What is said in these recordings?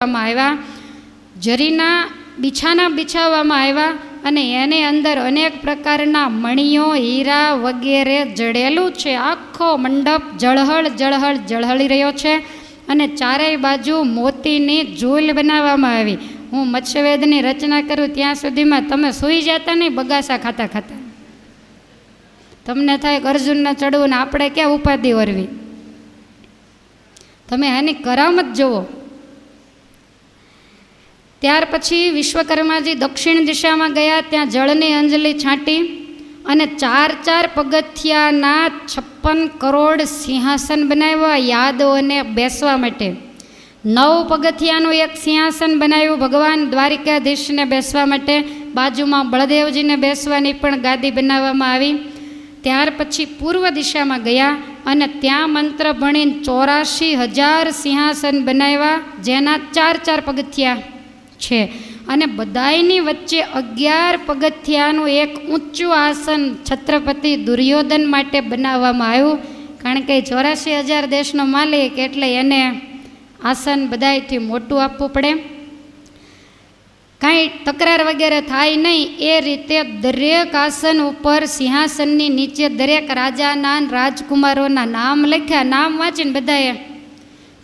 આવ્યા, જરીના બિછાના બિછાવવામાં આવ્યા અને એની અંદર અનેક પ્રકારના મણીઓ, હીરા વગેરે જડેલું છે. આખો મંડપ જળહળ જળહળ જળહળી રહ્યો છે અને ચારેય બાજુ મોતીની ઝૂલ બનાવવામાં આવી. હું મત્સ્યવેદની રચના કરું ત્યાં સુધીમાં તમે સૂઈ જતા નહીં બગાસા ખાતા ખાતા. તમને થાય કે અર્જુનને ચડવું ને આપણે ક્યાં ઉપાધિ વરવી. તમે આની કરામત જુઓ. ત્યાર પછી વિશ્વકર્માજી દક્ષિણ દિશામાં ગયા, ત્યાં જળની અંજલિ છાંટી અને 4 પગથિયાના 56 કરોડ સિંહાસન બનાવ્યા યાદવોને બેસવા માટે. 9 પગથિયાનું એક સિંહાસન બનાવ્યું ભગવાન દ્વારિકાધીશને બેસવા માટે. બાજુમાં બળદેવજીને બેસવાની પણ ગાદી બનાવવામાં આવી. ત્યાર પછી પૂર્વ દિશામાં ગયા અને ત્યાં મંત્ર ભણીને 84,000 સિંહાસન બનાવ્યા, જેના 4 પગથિયા છે અને બધાયની વચ્ચે 11 પગથિયાનું એક ઊંચું આસન છત્રપતિ દુર્યોધન માટે બનાવવામાં આવ્યું. કારણ કે 84,000 દેશનો માલિક એટલે એને આસન બધાયથી મોટું આપવું પડે, કાંઈ તકરાર વગેરે થાય નહીં એ રીતે દરેક આસન ઉપર સિંહાસનની નીચે દરેક રાજાના રાજકુમારોના નામ લખ્યા. નામ વાંચીને બધાએ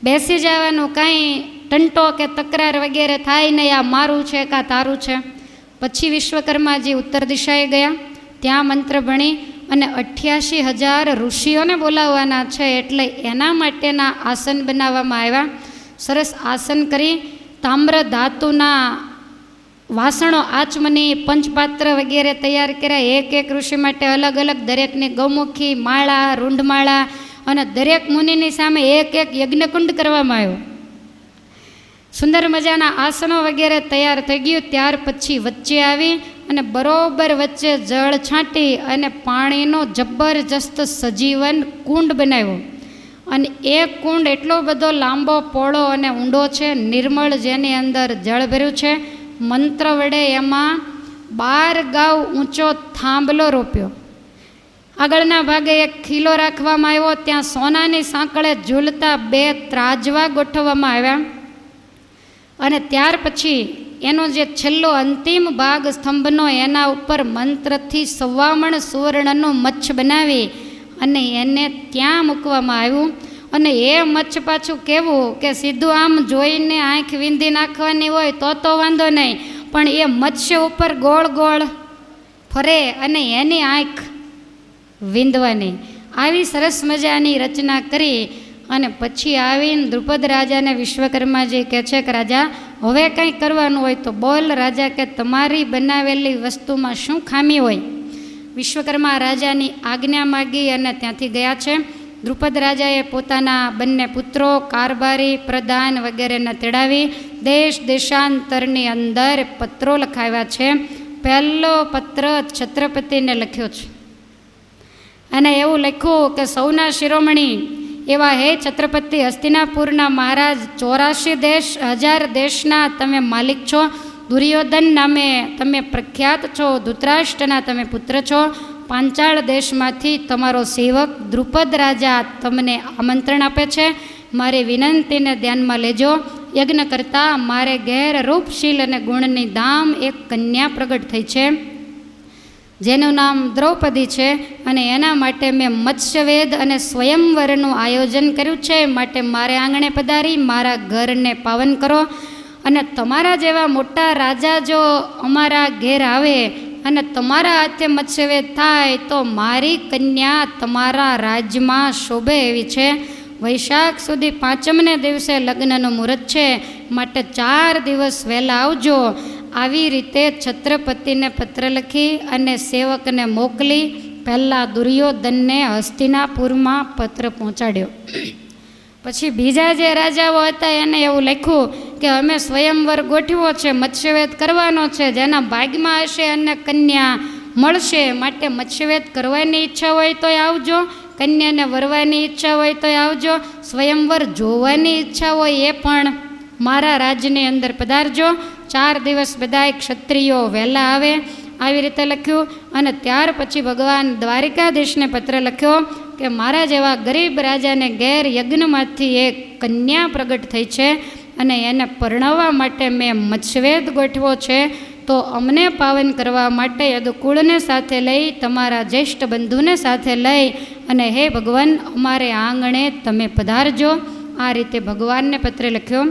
બેસી જવાનું, કાંઈ ટંટો કે તકરાર વગેરે થાય નહીં, આ મારું છે કે આ તારું છે. પછી વિશ્વકર્માજી ઉત્તર દિશાએ ગયા, ત્યાં મંત્ર ભણી અને 88,000 ઋષિઓને બોલાવવાના છે એટલે એના માટેના આસન બનાવવામાં આવ્યા. સરસ આસન કરી તામ્ર ધાતુના વાસણો, આચમની, પંચપાત્ર વગેરે તૈયાર કર્યા. એક ઋષિ માટે અલગ અલગ, દરેકની ગૌમુખી, માળા, રૂંઢમાળા અને દરેક મુનિની સામે એક યજ્ઞકુંડ કરવામાં આવ્યો. સુંદર મજાના આસનો વગેરે તૈયાર થઈ ગયું. ત્યાર પછી વચ્ચે આવી અને બરોબર વચ્ચે જળ છાંટી અને પાણીનો જબરજસ્ત સજીવન કુંડ બનાવ્યો. અને એ કુંડ એટલો બધો લાંબો, પહોળો અને ઊંડો છે, નિર્મળ, જેની અંદર જળ ભર્યું છે. મંત્ર વડે એમાં 12 ગાઉ ઊંચો થાંભલો રોપ્યો. આગળના ભાગે એક ખીલો રાખવામાં આવ્યો, ત્યાં સોનાની સાંકળે ઝૂલતા 2 ત્રાજવા ગોઠવવામાં આવ્યા. અને ત્યાર પછી એનો જે છેલ્લો અંતિમ ભાગ સ્તંભનો, એના ઉપર મંત્રથી 1.25 મણ સુવર્ણનું મચ્છ બનાવી અને એને ત્યાં મૂકવામાં આવ્યું. અને એ મચ્છ પાછું કેવું કે સીધું આમ જોઈને આંખ વીંધી નાખવાની હોય તો વાંધો નહીં, પણ એ મત્સ્ય ઉપર ગોળ ગોળ ફરે અને એની આંખ વીંધવાની. આવી સરસ મજાની રચના કરી અને પછી આવીને દ્રુપદ રાજાને વિશ્વકર્માજી કહે છે કે રાજા, હવે કંઈ કરવાનું હોય તો બોલ. રાજા કે તમારી બનાવેલી વસ્તુમાં શું ખામી હોય? વિશ્વકર્મા રાજાની આજ્ઞા માગી અને ત્યાંથી ગયા છે. દ્રુપદ રાજાએ પોતાના બંને પુત્રો, કારભારી, પ્રધાન વગેરેને તેડાવી દેશ દેશાંતરની અંદર પત્રો લખાવ્યા છે. પહેલો પત્ર છત્રપતિને લખ્યો છે અને એવું લખ્યું કે સૌના શિરોમણી એવા હે છત્રપતિ, હસ્તિનાપુરના મહારાજ, 84,000 દેશના તમે માલિક છો. દુર્યોધન નામે તમે પ્રખ્યાત છો. ધૃતરાષ્ટ્રના તમે પુત્ર છો. પાંચાળ દેશમાંથી તમારો સેવક દ્રુપદ રાજા તમને આમંત્રણ આપે છે. મારી વિનંતીને ધ્યાનમાં લેજો. યજ્ઞ કરતાં મારે ઘેર રૂપશીલ અને ગુણની ધામ એક કન્યા પ્રગટ થઈ છે, જેનું નામ દ્રૌપદી છે અને એના માટે મેં મત્સ્યવેદ અને સ્વયંવરનું આયોજન કર્યું છે. માટે મારે આંગણે પધારી મારા ઘરને પાવન કરો. અને તમારા જેવા મોટા રાજા જો અમારા ઘેર આવે અને તમારા હાથે મત્સ્યવેદ થાય તો મારી કન્યા તમારા રાજ્યમાં શોભે એવી છે. વૈશાખ સુધી 5મને દિવસે લગ્નનું મુહૂર્ત છે, માટે 4 દિવસ વહેલા આવજો. આવી રીતે છત્રપતિને પત્ર લખી અને સેવકને મોકલી પહેલાં દુર્યોધનને હસ્તિનાપુરમાં પત્ર પહોંચાડ્યો. પછી બીજા જે રાજાઓ હતા એને એવું લખ્યું કે અમે સ્વયંવર ગોઠવ્યો છે, મત્સ્યવેદ કરવાનો છે, જેના ભાગમાં હશે અને કન્યા મળશે. માટે મત્સ્યવેદ કરવાની ઈચ્છા હોય તોય આવજો, કન્યાને વરવાની ઈચ્છા હોય તોય આવજો, સ્વયંવર જોવાની ઈચ્છા હોય એ પણ મારા રાજ્યની અંદર પધારજો. 4 દિવસ બધાય ક્ષત્રિયો વહેલા આવે. આવી રીતે લખ્યું. અને ત્યાર પછી ભગવાન દ્વારિકાધીશને પત્ર લખ્યો કે મારા જેવા ગરીબ રાજાને ઘેર યજ્ઞમાંથી એક કન્યા પ્રગટ થઈ છે અને એને પરણાવવા માટે મેં મત્સ્યવેદ ગોઠવો છે, તો અમને પાવન કરવા માટે યદુકુળને સાથે લઈ, તમારા જ્યેષ્ઠ બંધુને સાથે લઈ અને હે ભગવાન અમારે આંગણે તમે પધારજો. આ રીતે ભગવાનને પત્ર લખ્યો.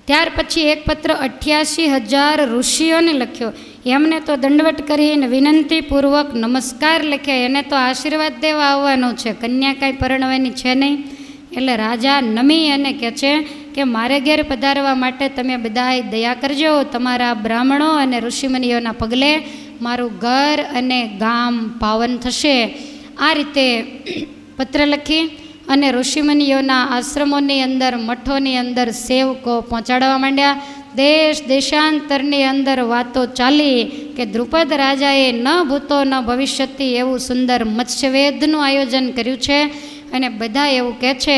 ત્યાર પછી એક પત્ર 88,000 ઋષિઓને લખ્યો. એમને તો દંડવટ કરીને વિનંતીપૂર્વક નમસ્કાર લખ્યા. એને તો આશીર્વાદ દેવા આવવાનું છે, કન્યા કાંઈ પરણવાની છે નહીં. એટલે રાજા નમી અને કહે છે કે મારે ઘેર પધારવા માટે તમે બધાય દયા કરજો. તમારા બ્રાહ્મણો અને ઋષિમુનિઓના પગલે મારું ઘર અને ગામ પાવન થશે. આ રીતે પત્ર લખી અને ઋષિમુનિઓના આશ્રમોની અંદર, મઠોની અંદર સેવકો પહોંચાડવા માંડ્યા. દેશ દેશાંતરની અંદર વાતો ચાલી કે દ્રુપદ રાજાએ ન ભૂતો ન ભવિષ્યથી એવું સુંદર મત્સ્યવેદનું આયોજન કર્યું છે. અને બધા એવું કહે છે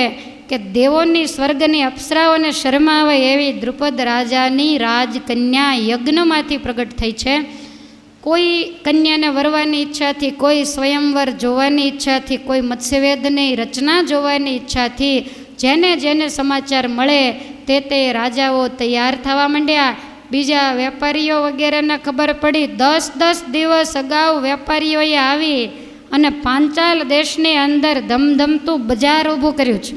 કે દેવોની સ્વર્ગની અપ્સરાઓને શરમાવે એવી દ્રુપદ રાજાની રાજકન્યા યજ્ઞમાંથી પ્રગટ થઈ છે. કોઈ કન્યાને વરવાની ઈચ્છાથી, કોઈ સ્વયંવર જોવાની ઈચ્છાથી, કોઈ મત્સ્યવેદની રચના જોવાની ઈચ્છાથી જેને જેને સમાચાર મળે તે રાજાઓ તૈયાર થવા માંડ્યા. બીજા વેપારીઓ વગેરેને ખબર પડી. 10 દિવસ અગાઉ વેપારીઓએ આવી અને પાંચાલ દેશની અંદર ધમધમતું બજાર ઊભું કર્યું છે.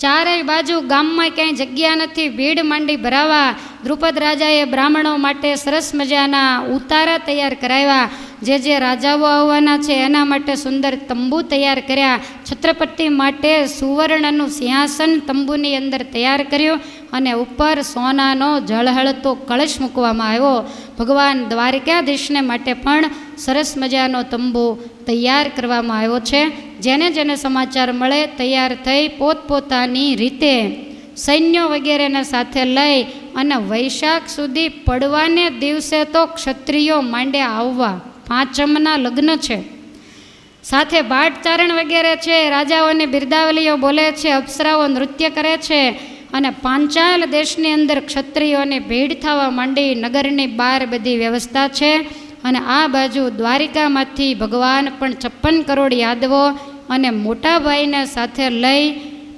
ચારેય બાજુ ગામમાં ક્યાંય જગ્યા નથી, ભીડ માંડી ભરાવા. દ્રુપદ રાજાએ બ્રાહ્મણો માટે સરસ મજાના ઉતારા તૈયાર કરાવ્યા. જે રાજાઓ આવવાના છે એના માટે સુંદર તંબુ તૈયાર કર્યા. છત્રપતિ માટે સુવર્ણનું સિંહાસન તંબુની અંદર તૈયાર કર્યું અને ઉપર સોનાનો ઝળહળતો કળશ મૂકવામાં આવ્યો. ભગવાન દ્વારિકાધીશને માટે પણ સરસ મજાનો તંબુ તૈયાર કરવામાં આવ્યો છે. જેને જેને સમાચાર મળે તૈયાર થઈ પોતપોતાની રીતે સૈન્યો વગેરેને સાથે લઈ અને વૈશાખ સુધી પડવાને દિવસે તો ક્ષત્રિયો માંડ્યા આવવા. પાંચમના લગ્ન છે, સાથે ભાટચારણ વગેરે છે, રાજાઓની બિરદાવલીઓ બોલે છે, અપ્સરાઓ નૃત્ય કરે છે અને પાંચાલ દેશની અંદર ક્ષત્રિયોની ભીડ થવા માંડી. નગરની બહાર બધી વ્યવસ્થા છે અને આ બાજુ દ્વારિકામાંથી ભગવાન પણ 56 કરોડ યાદવો અને મોટા ભાઈને સાથે લઈ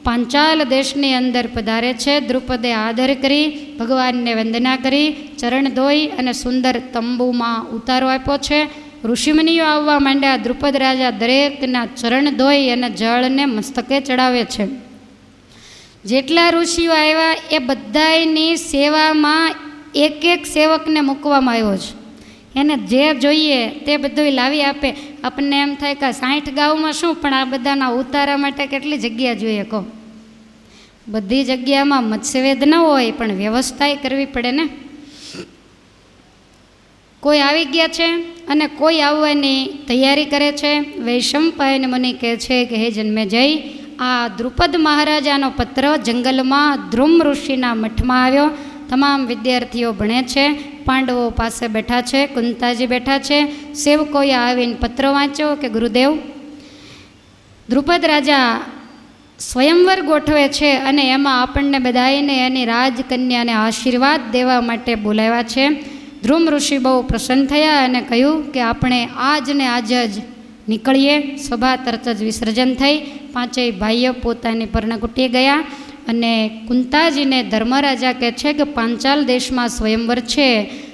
પાંચાલ દેશની અંદર પધારે છે. દ્રુપદે આદર કરી ભગવાનને વંદના કરી, ચરણ ધોઈ અને સુંદર તંબુમાં ઉતારો આપ્યો છે. ઋષિમુનિઓ આવવા માંડ્યા. દ્રુપદ રાજા દરેકના ચરણ ધોઈ અને જળને મસ્તકે ચડાવે છે. જેટલા ઋષિઓ આવ્યા એ બધાની સેવામાં એક સેવકને મૂકવામાં આવ્યો છે. એને જે જોઈએ તે બધું લાવી આપે. આપણને એમ થાય કે 60 ગાઉમાં શું, પણ આ બધાના ઉતારા માટે કેટલી જગ્યા જોઈએ કહો. બધી જગ્યામાં મત્સ્યવેદ ન હોય પણ વ્યવસ્થાએ કરવી પડે ને. કોઈ આવી ગયા છે અને કોઈ આવવાની તૈયારી કરે છે. વૈશંપાયન મુનિ કહે છે કે હે જન્મેજય, આ દ્રુપદ મહારાજાનો પત્ર જંગલમાં ધ્રુમ ઋષિના મઠમાં આવ્યો. તમામ વિદ્યાર્થીઓ ભણે છે, પાંડવો પાસે બેઠા છે, કુંતાજી બેઠા છે. સેવકોએ આવીને પત્ર વાંચ્યો કે ગુરુદેવ, દ્રુપદ રાજા સ્વયંવર ગોઠવે છે અને એમાં આપણને બધાને એની રાજકન્યાને આશીર્વાદ દેવા માટે બોલાવ્યા છે. ધ્રુમ ઋષિ બહુ પ્રસન્ન થયા અને કહ્યું કે આપણે આજ ને આજ જ નીકળીએ. સભા તરત જ વિસર્જન થઈ. પાંચેય ભાઈઓ પોતાની પર્ણકુટીએ ગયા અને કુંતાજીને ધર્મરાજા કહે છે કે પાંચાલ દેશમાં સ્વયંવર છે,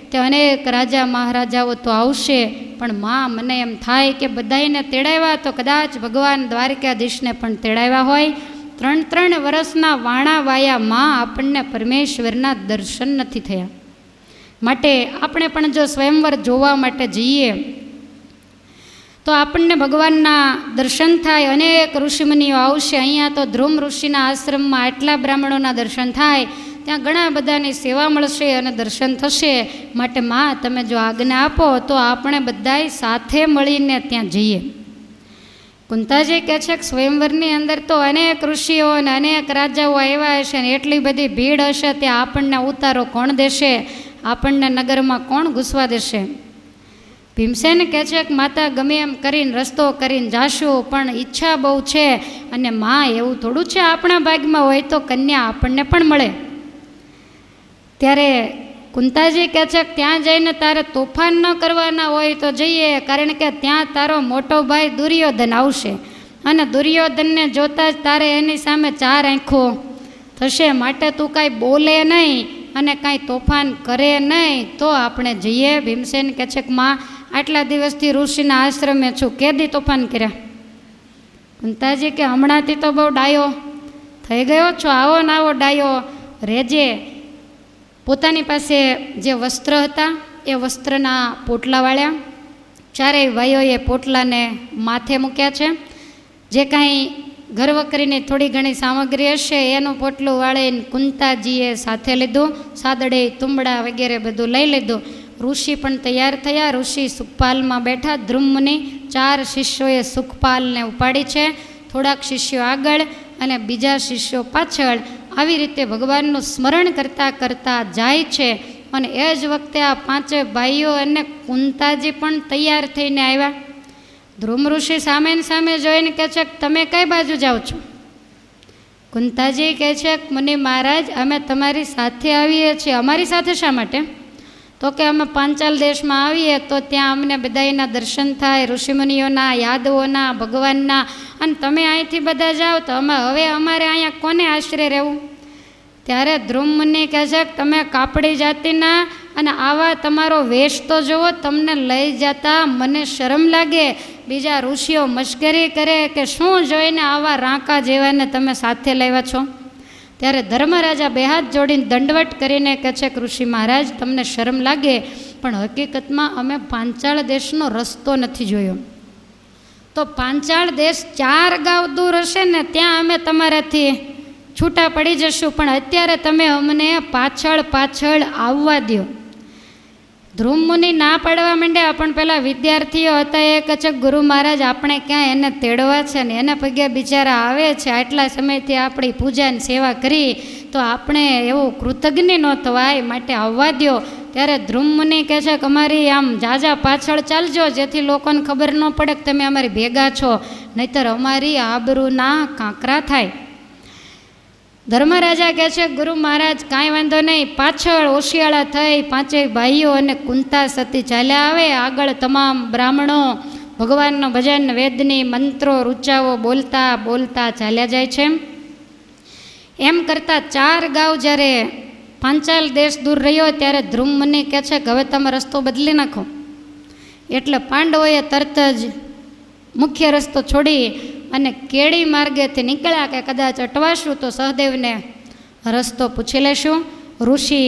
તે અનેક રાજા મહારાજાઓ તો આવશે, પણ માં મને એમ થાય કે બધાને તેડાવ્યા તો કદાચ ભગવાન દ્વારિકાધીશને પણ તેડાવ્યા હોય. 3 વર્ષના વાણા વાયા માં આપણને પરમેશ્વરના દર્શન નથી થયા. માટે આપણે પણ જો સ્વયંવર જોવા માટે જઈએ તો આપણને ભગવાનના દર્શન થાય. અનેક ઋષિમુનિઓ આવશે. અહીંયા તો ધ્રુમ ઋષિના આશ્રમમાં આટલા બ્રાહ્મણોના દર્શન થાય, ત્યાં ઘણા બધાની સેવા મળશે અને દર્શન થશે. માટે માં તમે જો આજ્ઞા આપો તો આપણે બધાય સાથે મળીને ત્યાં જઈએ. કુંતાજી કહે છે કે સ્વયંવરની અંદર તો અનેક ઋષિઓ અને અનેક રાજાઓ આવ્યા હશે ને એટલી બધી ભીડ હશે, ત્યાં આપણને ઉતારો કોણ દેશે? આપણને નગરમાં કોણ ઘૂસવા દેશે? ભીમસેન કહે છે કે માતા ગમે એમ કરીને રસ્તો કરીને જાશું, પણ ઈચ્છા બહુ છે. અને માં એવું થોડું છે આપણા ભાગમાં હોય તો કન્યા આપણને પણ મળે. ત્યારે કુંતાજી કહે છે કે ત્યાં જઈને તારે તોફાન ન કરવાના હોય તો જઈએ, કારણ કે ત્યાં તારો મોટો ભાઈ દુર્યોધન આવશે અને દુર્યોધનને જોતાં જ તારે એની સામે 4 આંખો થશે, માટે તું કાંઈ બોલે નહીં અને કાંઈ તોફાન કરે નહીં તો આપણે જઈએ. ભીમસેન કહે છે કે માં, આટલા દિવસથી ઋષિના આશ્રમે છું, કેદી તોફાન કર્યા? કુંતાજી કે હમણાંથી તો બહુ ડાયો થઈ ગયો છો, આવો ને આવો ડાયો રેજે. પોતાની પાસે જે વસ્ત્ર હતા એ વસ્ત્રના પોટલા વાળ્યા, ચારેય ભાઈઓએ પોટલાને માથે મૂક્યા છે. જે કાંઈ ઘરવકરીની થોડી ઘણી સામગ્રી હશે એનું પોટલું વાળીને કુંતાજીએ સાથે લીધું. સાદડે તુંબડા વગેરે બધું લઈ લીધું. ઋષિ પણ તૈયાર થયા. ઋષિ સુખપાલમાં બેઠા. ધ્રુવમુનિ 4 શિષ્યોએ સુખપાલને ઉપાડી છે, થોડાક શિષ્યો આગળ અને બીજા શિષ્યો પાછળ. આવી રીતે ભગવાનનું સ્મરણ કરતાં કરતાં જાય છે. અને એ જ વખતે આ 5 ભાઈઓ અને કુંતાજી પણ તૈયાર થઈને આવ્યા. ધ્રુવ ઋષિ સામે સામે જોઈને કહે છે કે તમે કઈ બાજુ જાઓ છો? કુંતાજી કહે છે કે મુનિ મહારાજ, અમે તમારી સાથે આવીએ છીએ. અમારી સાથે શા માટે? તો કે અમે પાંચાલ દેશમાં આવીએ તો ત્યાં અમને બધાના દર્શન થાય, ઋષિમુનિઓના, યાદવોના, ભગવાનના. અને તમે અહીંથી બધા જાઓ તો હવે અમારે અહીંયા કોને આશરે રહેવું? ત્યારે ધ્રુવ મુનિ કહે છે કે તમે કાપડી જાતિના અને આવા તમારો વેશ તો જુઓ, તમને લઈ જતા મને શરમ લાગે. બીજા ઋષિઓ મશ્કરી કરે કે શું જોઈને આવા રાંકા જેવાને તમે સાથે લાવ્યા છો? ત્યારે ધર્મરાજા બે હાથ જોડીને દંડવટ કરીને કહે છે કે ઋષિ મહારાજ, તમને શરમ લાગે, પણ હકીકતમાં અમે પાંચાળ દેશનો રસ્તો નથી જોયો. તો પાંચાળ દેશ 4 ગાંવ દૂર હશે ને ત્યાં અમે તમારાથી છૂટા પડી જશું, પણ અત્યારે તમે અમને પાછળ પાછળ આવવા દો. ધ્રુવ મુનિ ના પાડવા માંડ્યા. પણ પેલા વિદ્યાર્થીઓ હતા એ કહે છે ગુરુ મહારાજ, આપણે ક્યાં એને તેડવા છે ને એના પગે બિચારા આવે છે, આટલા સમયથી આપણી પૂજાની સેવા કરી તો આપણે એવું કૃતજ્ઞ ન થવાય, માટે આવવા દો. ત્યારે ધ્રુવ મુનિ કહે છે કે અમારી આમ જાજા પાછળ ચાલજો, જેથી લોકોને ખબર ન પડે કે તમે અમારી ભેગા છો, નહીતર અમારી આબરૂના કાંકરા થાય. ધર્મરાજા કહે છે ગુરુ મહારાજ, કાંઈ વાંધો નહીં. પાછળ ઓશિયાળા થઈ 5 ભાઈઓ અને કુંતા સતી ચાલ્યા આવે. આગળ તમામ બ્રાહ્મણો ભગવાનનું ભજન, વેદની મંત્રો, રૂચાઓ બોલતા બોલતા ચાલ્યા જાય છે. એમ કરતાં 4 ગાંવ જ્યારે પાંચાલ દેશ દૂર રહ્યો ત્યારે ધ્રુવ મુનિ કહે છે કે હવે તમે રસ્તો બદલી નાખો. એટલે પાંડવોએ તરત જ મુખ્ય રસ્તો છોડી અને કેળી માર્ગેથી નીકળ્યા કે કદાચ અટવાશું તો સહદેવને રસ્તો પૂછી લેશું. ઋષિ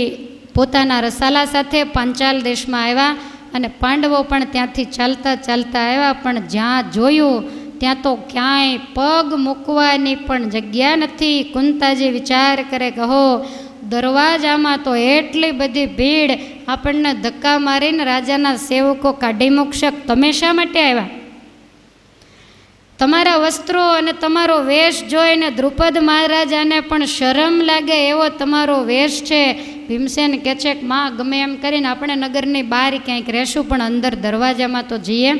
પોતાના રસાલા સાથે પાંચાલ દેશમાં આવ્યા અને પાંડવો પણ ત્યાંથી ચાલતા ચાલતા આવ્યા. પણ જ્યાં જોયું ત્યાં તો ક્યાંય પગ મૂકવાની પણ જગ્યા નથી. કુંતાજી વિચાર કરે કે હો, દરવાજામાં તો એટલી બધી ભીડ, આપણને ધક્કા મારીને રાજાના સેવકો કાઢી મૂકશે. તમે શા માટે આવ્યા? તમારા વસ્ત્રો અને તમારો વેશ જોઈને દ્રુપદ મહારાજાને પણ શરમ લાગે એવો તમારો વેશ છે. ભીમસેન કહે છે કે માં, ગમે એમ કરીને આપણે નગરની બહાર ક્યાંક રહેશું, પણ અંદર દરવાજામાં તો જઈએ.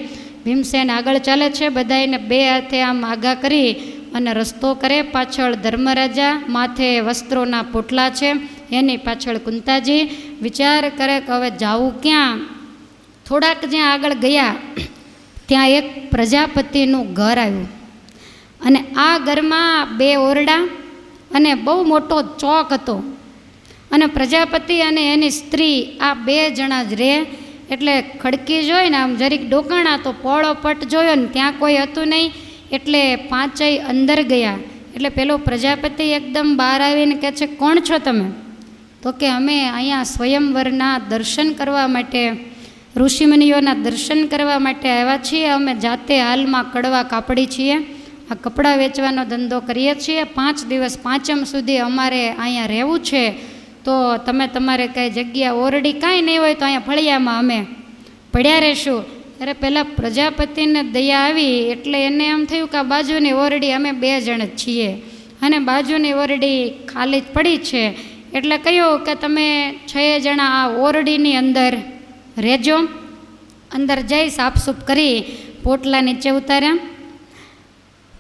ભીમસેન આગળ ચાલે છે, બધાને 2 હાથે આમ આગા કરી અને રસ્તો કરે. પાછળ ધર્મરાજા, માથે વસ્ત્રોના પોટલા છે, એની પાછળ કુંતાજી. વિચાર કરે કે હવે જાવું ક્યાં? થોડાક જ્યાં આગળ ગયા ત્યાં એક પ્રજાપતિનું ઘર આવ્યું અને આ ઘરમાં 2 ઓરડા અને બહુ મોટો ચોક હતો. અને પ્રજાપતિ અને એની સ્ત્રી આ 2 જણા જ રહે. એટલે ખડકી જોઈને આમ જરીક ડોકાણા તો પોળો પટ જોયો ને ત્યાં કોઈ હતું નહીં. એટલે 5 અંદર ગયા. એટલે પેલો પ્રજાપતિ એકદમ બહાર આવીને કહે છે કોણ છો તમે? તો કે અમે અહીંયા સ્વયંવરના દર્શન કરવા માટે, ઋષિમુનિઓના દર્શન કરવા માટે આવ્યા છીએ. અમે જાતે હાલમાં કડવા કાપડી છીએ, આ કપડાં વેચવાનો ધંધો કરીએ છીએ. 5 દિવસ પાંચમ સુધી અમારે અહીંયા રહેવું છે. તો તમે તમારે કાંઈ જગ્યા ઓરડી કાંઈ નહીં હોય તો અહીંયા ફળિયામાં અમે પડ્યા રહેશું. ત્યારે પહેલાં પ્રજાપતિને દયા આવી એટલે એને એમ થયું કે આ બાજુની ઓરડી અમે 2 જણ જ છીએ અને બાજુની ઓરડી ખાલી જ પડી છે. એટલે કહ્યું કે તમે 6 જણા આ ઓરડીની અંદર રહેજો. અંદર જઈ સાફસૂફ કરી પોટલા નીચે ઉતાર્યા.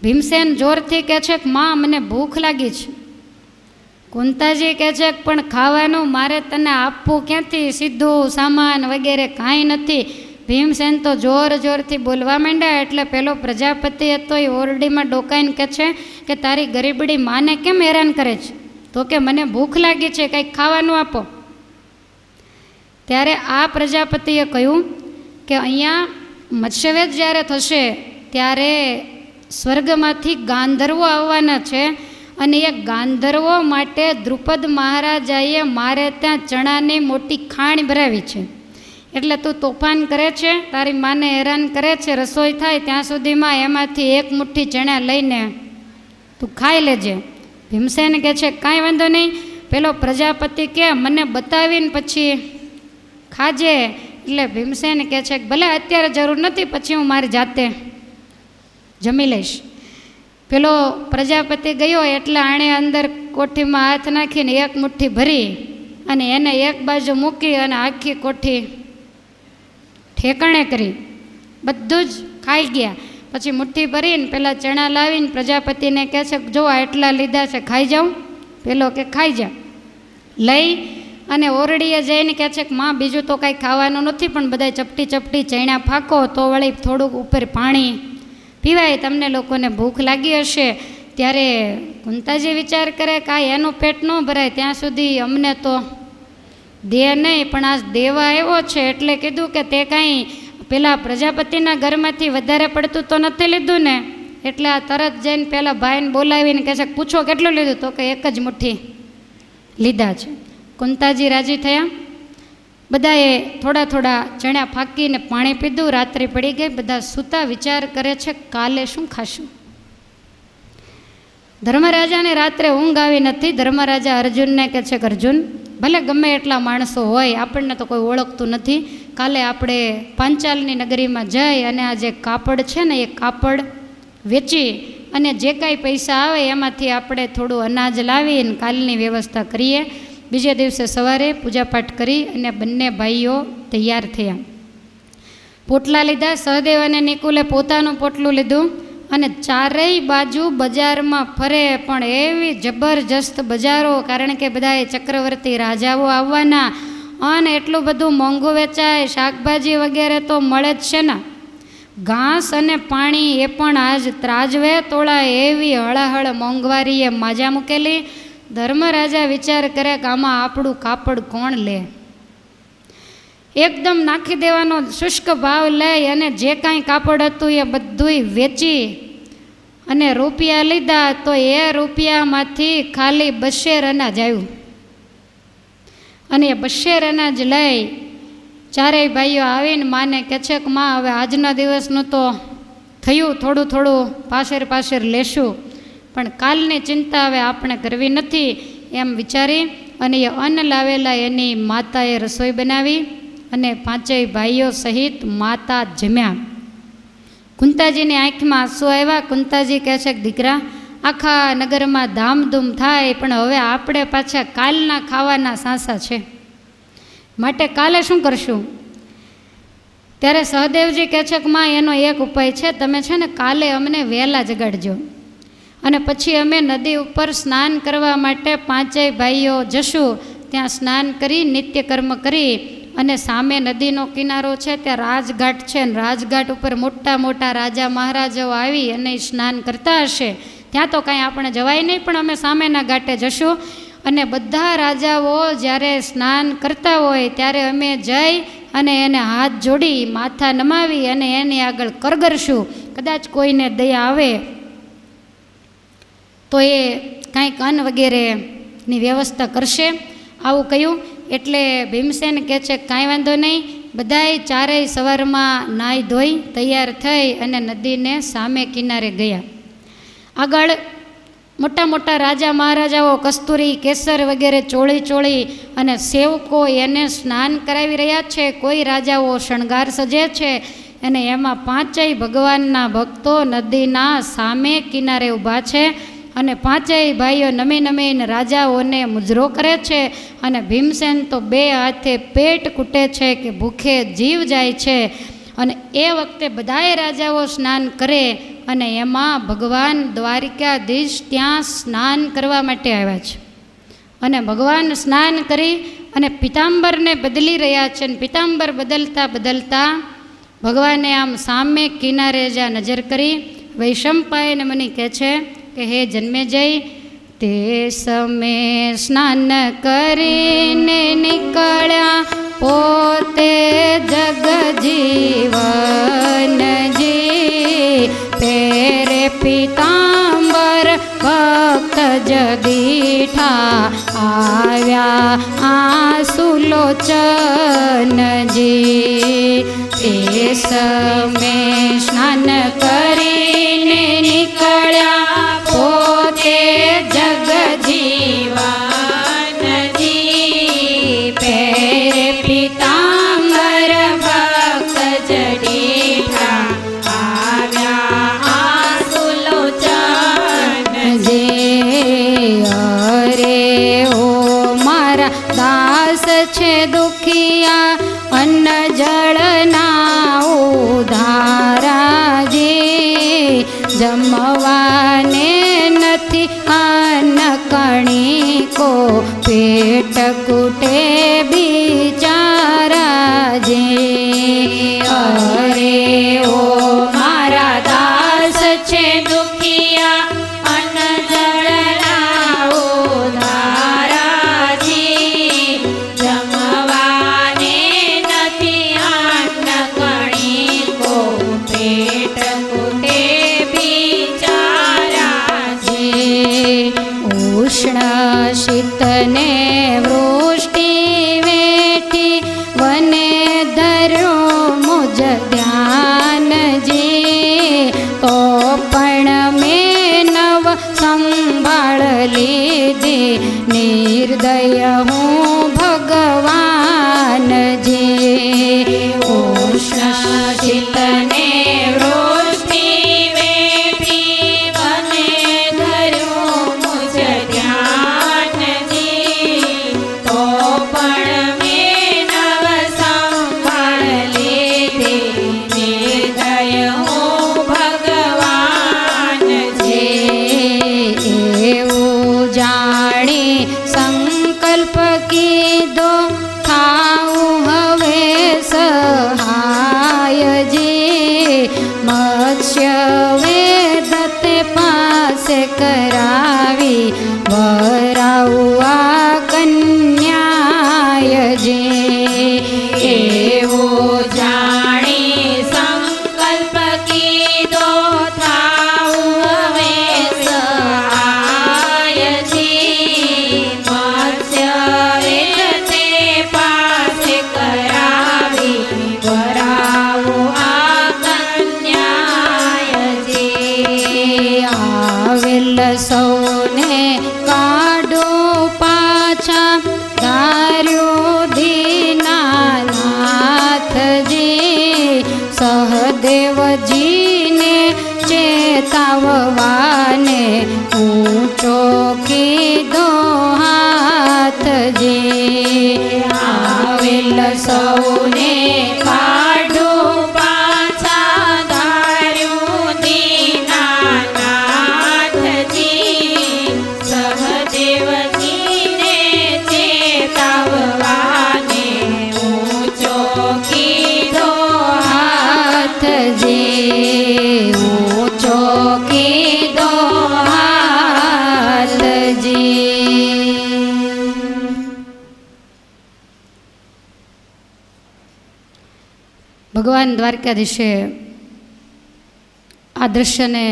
ભીમસેન જોરથી કહે છે કે માં, મને ભૂખ લાગી છે. કુંતાજી કહે છે કે પણ ખાવાનું મારે તને આપવું ક્યાંથી? સીધું સામાન વગેરે કાંઈ નથી. ભીમસેન તો જોરથી બોલવા માંડ્યા. એટલે પેલો પ્રજાપતિ હતો એ ઓરડીમાં ડોકાઈને કહે છે કે તારી ગરીબડી માને કેમ હેરાન કરે છે? તો કે મને ભૂખ લાગી છે, કંઈક ખાવાનું આપો. ત્યારે આ પ્રજાપતિએ કહ્યું કે અહીંયા મત્સ્યવેદ જ્યારે થશે ત્યારે સ્વર્ગમાંથી ગાંધર્વો આવવાના છે, અને એ ગાંધર્વો માટે દ્રુપદ મહારાજાએ મારે ત્યાં ચણાની મોટી ખાણ ભરાવી છે, એટલે તું તોફાન કરે છે, તારી માને હેરાન કરે છે, રસોઈ થાય ત્યાં સુધીમાં એમાંથી એક મુઠ્ઠી ચણા લઈને તું ખાઈ લેજે. ભીમસેન કહે છે કાંઈ વાંધો નહીં. પેલો પ્રજાપતિ કે મને બતાવીને પછી ખાજે. એટલે ભીમસેન કહે છે કે ભલે અત્યારે જરૂર નથી, પછી હું મારી જાતે જમી લઈશ. પેલો પ્રજાપતિ ગયો એટલે આણે અંદર કોઠીમાં હાથ નાખીને એક મુઠ્ઠી ભરી અને એને એક બાજુ મૂકી અને આખી કોઠી ઠેકાણે કરી, બધું જ ખાઈ ગયા. પછી મુઠ્ઠી ભરીને પેલા ચણા લાવીને પ્રજાપતિને કહે છે જો એટલા લીધા છે, ખાઈ જાઉં. પેલો કે ખાઈ જા. લઈ અને ઓરડીએ જઈને કહે છે કે માં બીજું તો કાંઈ ખાવાનું નથી, પણ બધા ચપટી ચપટી ચણા ફાંકો તો વળી થોડુંક ઉપર પાણી પીવાય, તમને લોકોને ભૂખ લાગી હશે. ત્યારે કુંતાજી વિચાર કરે કે આ એનું પેટ ન ભરાય ત્યાં સુધી અમને તો દે નહીં, પણ આ દેવા આવ્યો છે એટલે કીધું કે તે કાંઈ પેલા પ્રજાપતિના ઘરમાંથી વધારે પડતું તો નથી લીધું ને. એટલે આ તરત જઈને પેલા ભાઈને બોલાવીને કહે છે પૂછો કેટલું લીધું, તો કે એક જ મુઠ્ઠી લીધા છે. કુંતાજી રાજી થયા. બધાએ થોડા થોડા ચણા ફાંકીને પાણી પીધું. રાત્રિ પડી ગઈ, બધા સૂતા વિચાર કરે છે કાલે શું ખાશું. ધર્મરાજાને રાત્રે ઊંઘ આવી નથી. ધર્મરાજા અર્જુનને કહે છે કે અર્જુન ભલે ગમે એટલા માણસો હોય, આપણને તો કોઈ ઓળખતું નથી, કાલે આપણે પાંચાલની નગરીમાં જઈ અને આ જે કાપડ છે ને એ કાપડ વેચી અને જે કાંઈ પૈસા આવે એમાંથી આપણે થોડું અનાજ લાવીને કાલની વ્યવસ્થા કરીએ. બીજે દિવસે સવારે પૂજાપાઠ કરી અને બંને ભાઈઓ તૈયાર થયા. પોટલા લીધા. સહદેવ અને નિકુલે પોતાનું પોટલું લીધું અને ચારેય બાજુ બજારમાં ફરે, પણ એવી જબરજસ્ત બજારો, કારણ કે બધાએ ચક્રવર્તી રાજાઓ આવવાના અને એટલું બધું મોંઘું વેચાય, શાકભાજી વગેરે તો મળે જ છે ને, ઘાસ અને પાણી એ પણ આજ ત્રાજવે તોળાય એવી હળહળ મોંઘવારીએ માજા મૂકેલી. ધર્મરાજા વિચાર કરે કે આમાં આપણું કાપડ કોણ લે. એકદમ નાખી દેવાનો શુષ્ક ભાવ લઈ અને જે કાંઈ કાપડ હતું એ બધુંય વેચી અને રૂપિયા લીધા. તો એ રૂપિયામાંથી ખાલી 2 અનાજ આવ્યું અને એ 2 અનાજ લઈ ચારેય ભાઈઓ આવીને માને કહે છે કે માં હવે આજના દિવસનું તો થયું, થોડું થોડું પાછળ લેશું, પણ કાલની ચિંતા હવે આપણે કરવી નથી એમ વિચારી અને એ અન્ન લાવેલા એની માતાએ રસોઈ બનાવી અને 5 ભાઈઓ સહિત માતા જમ્યા. કુંતાજીની આંખમાં આંસુ આવ્યા. કુંતાજી કહે છે કે દીકરા આખા નગરમાં ધામધૂમ થાય, પણ હવે આપણે પાછા કાલના ખાવાના સાંસા છે, માટે કાલે શું કરશું. ત્યારે સહદેવજી કહે છે કે માં એનો એક ઉપાય છે, તમે છે ને કાલે અમને વહેલા જગાડજો અને પછી અમે નદી ઉપર સ્નાન કરવા માટે 5 ભાઈઓ જશું. ત્યાં સ્નાન કરી નિત્યકર્મ કરી અને સામે નદીનો કિનારો છે, ત્યાં રાજઘાટ છે, અને રાજઘાટ ઉપર મોટા મોટા રાજા મહારાજાઓ આવી અને સ્નાન કરતા હશે. ત્યાં તો કાંઈ આપણે જવાય નહીં, પણ અમે સામેના ઘાટે જશું અને બધા રાજાઓ જ્યારે સ્નાન કરતા હોય ત્યારે અમે જઈ અને એને હાથ જોડી માથા નમાવી અને એની આગળ કરગરશું. કદાચ કોઈને દયા આવે તો એ કાંઈક અન્ન વગેરેની વ્યવસ્થા કરશે. આવું કહ્યું એટલે ભીમસેન કહે છે કાંઈ વાંધો નહીં. બધાએ ચારેય સવારમાં નાહી ધોઈ તૈયાર થઈ અને નદીને સામે કિનારે ગયા. આગળ મોટા મોટા રાજા મહારાજાઓ કસ્તુરી કેસર વગેરે ચોળી અને સેવકો એને સ્નાન કરાવી રહ્યા છે. કોઈ રાજાઓ શણગાર સજે છે અને એમાં 5 ભગવાનના ભક્તો નદીના સામે કિનારે ઊભા છે અને 5 ભાઈઓ નમીને રાજાઓને મુજરો કરે છે અને ભીમસેન તો 2 હાથે પેટ કૂટે છે કે ભૂખે જીવ જાય છે. અને એ વખતે બધાએ રાજાઓ સ્નાન કરે અને એમાં ભગવાન દ્વારિકાધીશ ત્યાં સ્નાન કરવા માટે આવ્યા છે અને ભગવાન સ્નાન કરી અને પિતાંબરને બદલી રહ્યા છે. અને પિતાંબર બદલતા ભગવાને આમ સામે કિનારે જ્યાં નજર કરી વૈશંપાયન મને કહે છે કે હે જન્મેજય, તે સમયે સ્નાન કરીને નીકળ્યા પોતે જગજીવનજી, પેરે પીતાંબર ભક્ત જદીઠા આવ્યા આંસુલોચનજી. એ સમયે સ્નાન કરીને નીકળ્યા પોતે જગજીવનજી, પેરે પીતાંબર ભક્ત જદીઠા આવ્યા આંસુલોચનજી. અરે ઓ મારા દાસ છે દુખિયા અન્ન જળના ઉધારાજી, જમવાને નથી અન્ન કણિકો પેટ કૂટે બિચારાજી. અરે ઓ મારા દાસ છે દુખિયા અન્ન જળના ઉધારાજી, જમવાને નથી અન્ન કણિકો પેટ કૂટે બિચારાજી. ઉષ્ણ શીતને વૃષ્ટિ વેઠી વને ધર્યો મુજ ધ્યાનજી, તો પણ મેં નવ સંભાળ લીધી નિર્દય હું ભગવાનજી. ઉષ્ણ શીતને વૃષ્ટિ વેઠી વને ધર્યો મુજ ધ્યાનજી, તો પણ મેં નવ સંભાળ લીધી નિર્દય હું ભગવાનજી. એવું જાણી સંકલ્પ કીધો થાઉં હવે સહાયજી, મત્સ્ય વેદ તે પાસે કરાવી વરાવું આ કન્યાયજી. એવું જાણી સંકલ્પ કીધો થાઉં હવે સહાયજી, મત્સ્ય વેદ તે પાસે કરાવી વરાવું આ કન્યાયજી. આવેલ સૌને કાઢો પાછા ધાર્યો દીનાનાથજી, સહદેવજીને ચેતાવવાને ઊંચો કીધો હાથજી. આવેલ સૌને કાઢો પાછા ધાર્યું દીનાનાથજી, સહદેવજીને ચેતાવવાને ઊંચો કીધો હાથજી, ઊંચો કીધો હાથજી. ભગવાન દ્વારકાધીશે આ દ્રશ્યને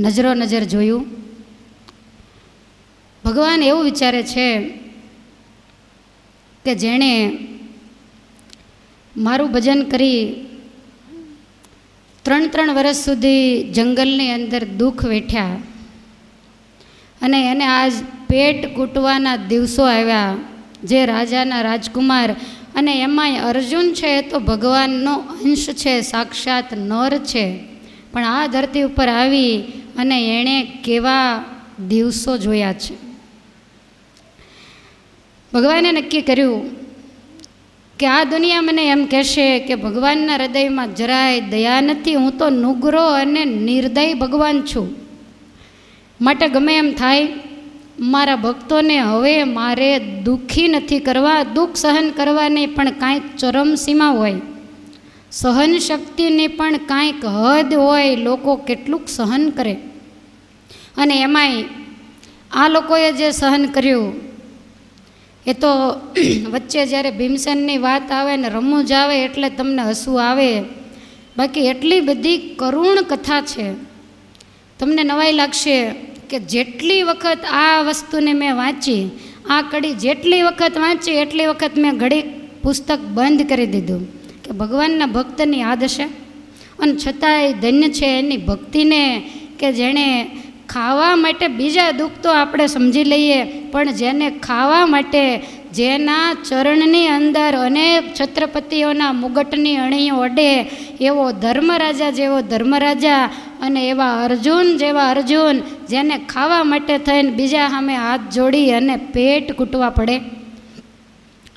નજરો નજર જોયું. ભગવાન એવું વિચારે છે કે જેણે મારું ભજન કરી 3 વર્ષ સુધી જંગલની અંદર દુઃખ વેઠ્યા અને એને આજ પેટ કૂટવાના દિવસો આવ્યા, જે રાજાના રાજકુમાર અને એમાંય અર્જુન છે એ તો ભગવાનનો અંશ છે, સાક્ષાત નર છે, પણ આ ધરતી ઉપર આવી અને એણે કેવા દિવસો જોયા છે. ભગવાને નક્કી કર્યું કે આ દુનિયા મને એમ કહેશે કે ભગવાનના હૃદયમાં જરાય દયા નથી, હું તો નુગ્રો અને નિર્દય ભગવાન છું, માટે ગમે એમ થાય મારા ભક્તોને હવે મારે દુઃખી નથી કરવા, દુઃખ સહન કરવાની પણ કાંઈક ચરમસીમા હોય, સહન શક્તિની પણ કાંઈક હદ હોય, લોકો કેટલુંક સહન કરે. અને એમાંય આ લોકોએ જે સહન કર્યું એ તો વચ્ચે જ્યારે ભીમસેનની વાત આવે ને રમૂજ આવે એટલે તમને હસવું આવે, બાકી એટલી બધી કરુણ કથા છે. તમને નવાઈ લાગશે કે જેટલી વખત આ વસ્તુને મેં વાંચી, આ કડી જેટલી વખત વાંચી એટલી વખત મેં ઘડીક પુસ્તક બંધ કરી દીધું કે ભગવાનના ભક્તની આ દશા. અને છતાંય ધન્ય છે એની ભક્તિને કે જેણે ખાવા માટે બીજા દુઃખ તો આપણે સમજી લઈએ, પણ જેને ખાવા માટે જેના ચરણની અંદર અનેક છત્રપતિઓના મુગટની અણીઓ અડે એવો ધર્મરાજા જેવો ધર્મરાજા અને એવા અર્જુન જેવા અર્જુન જેને ખાવા માટે થઈને બીજા સામે હાથ જોડી અને પેટ કૂટવા પડે,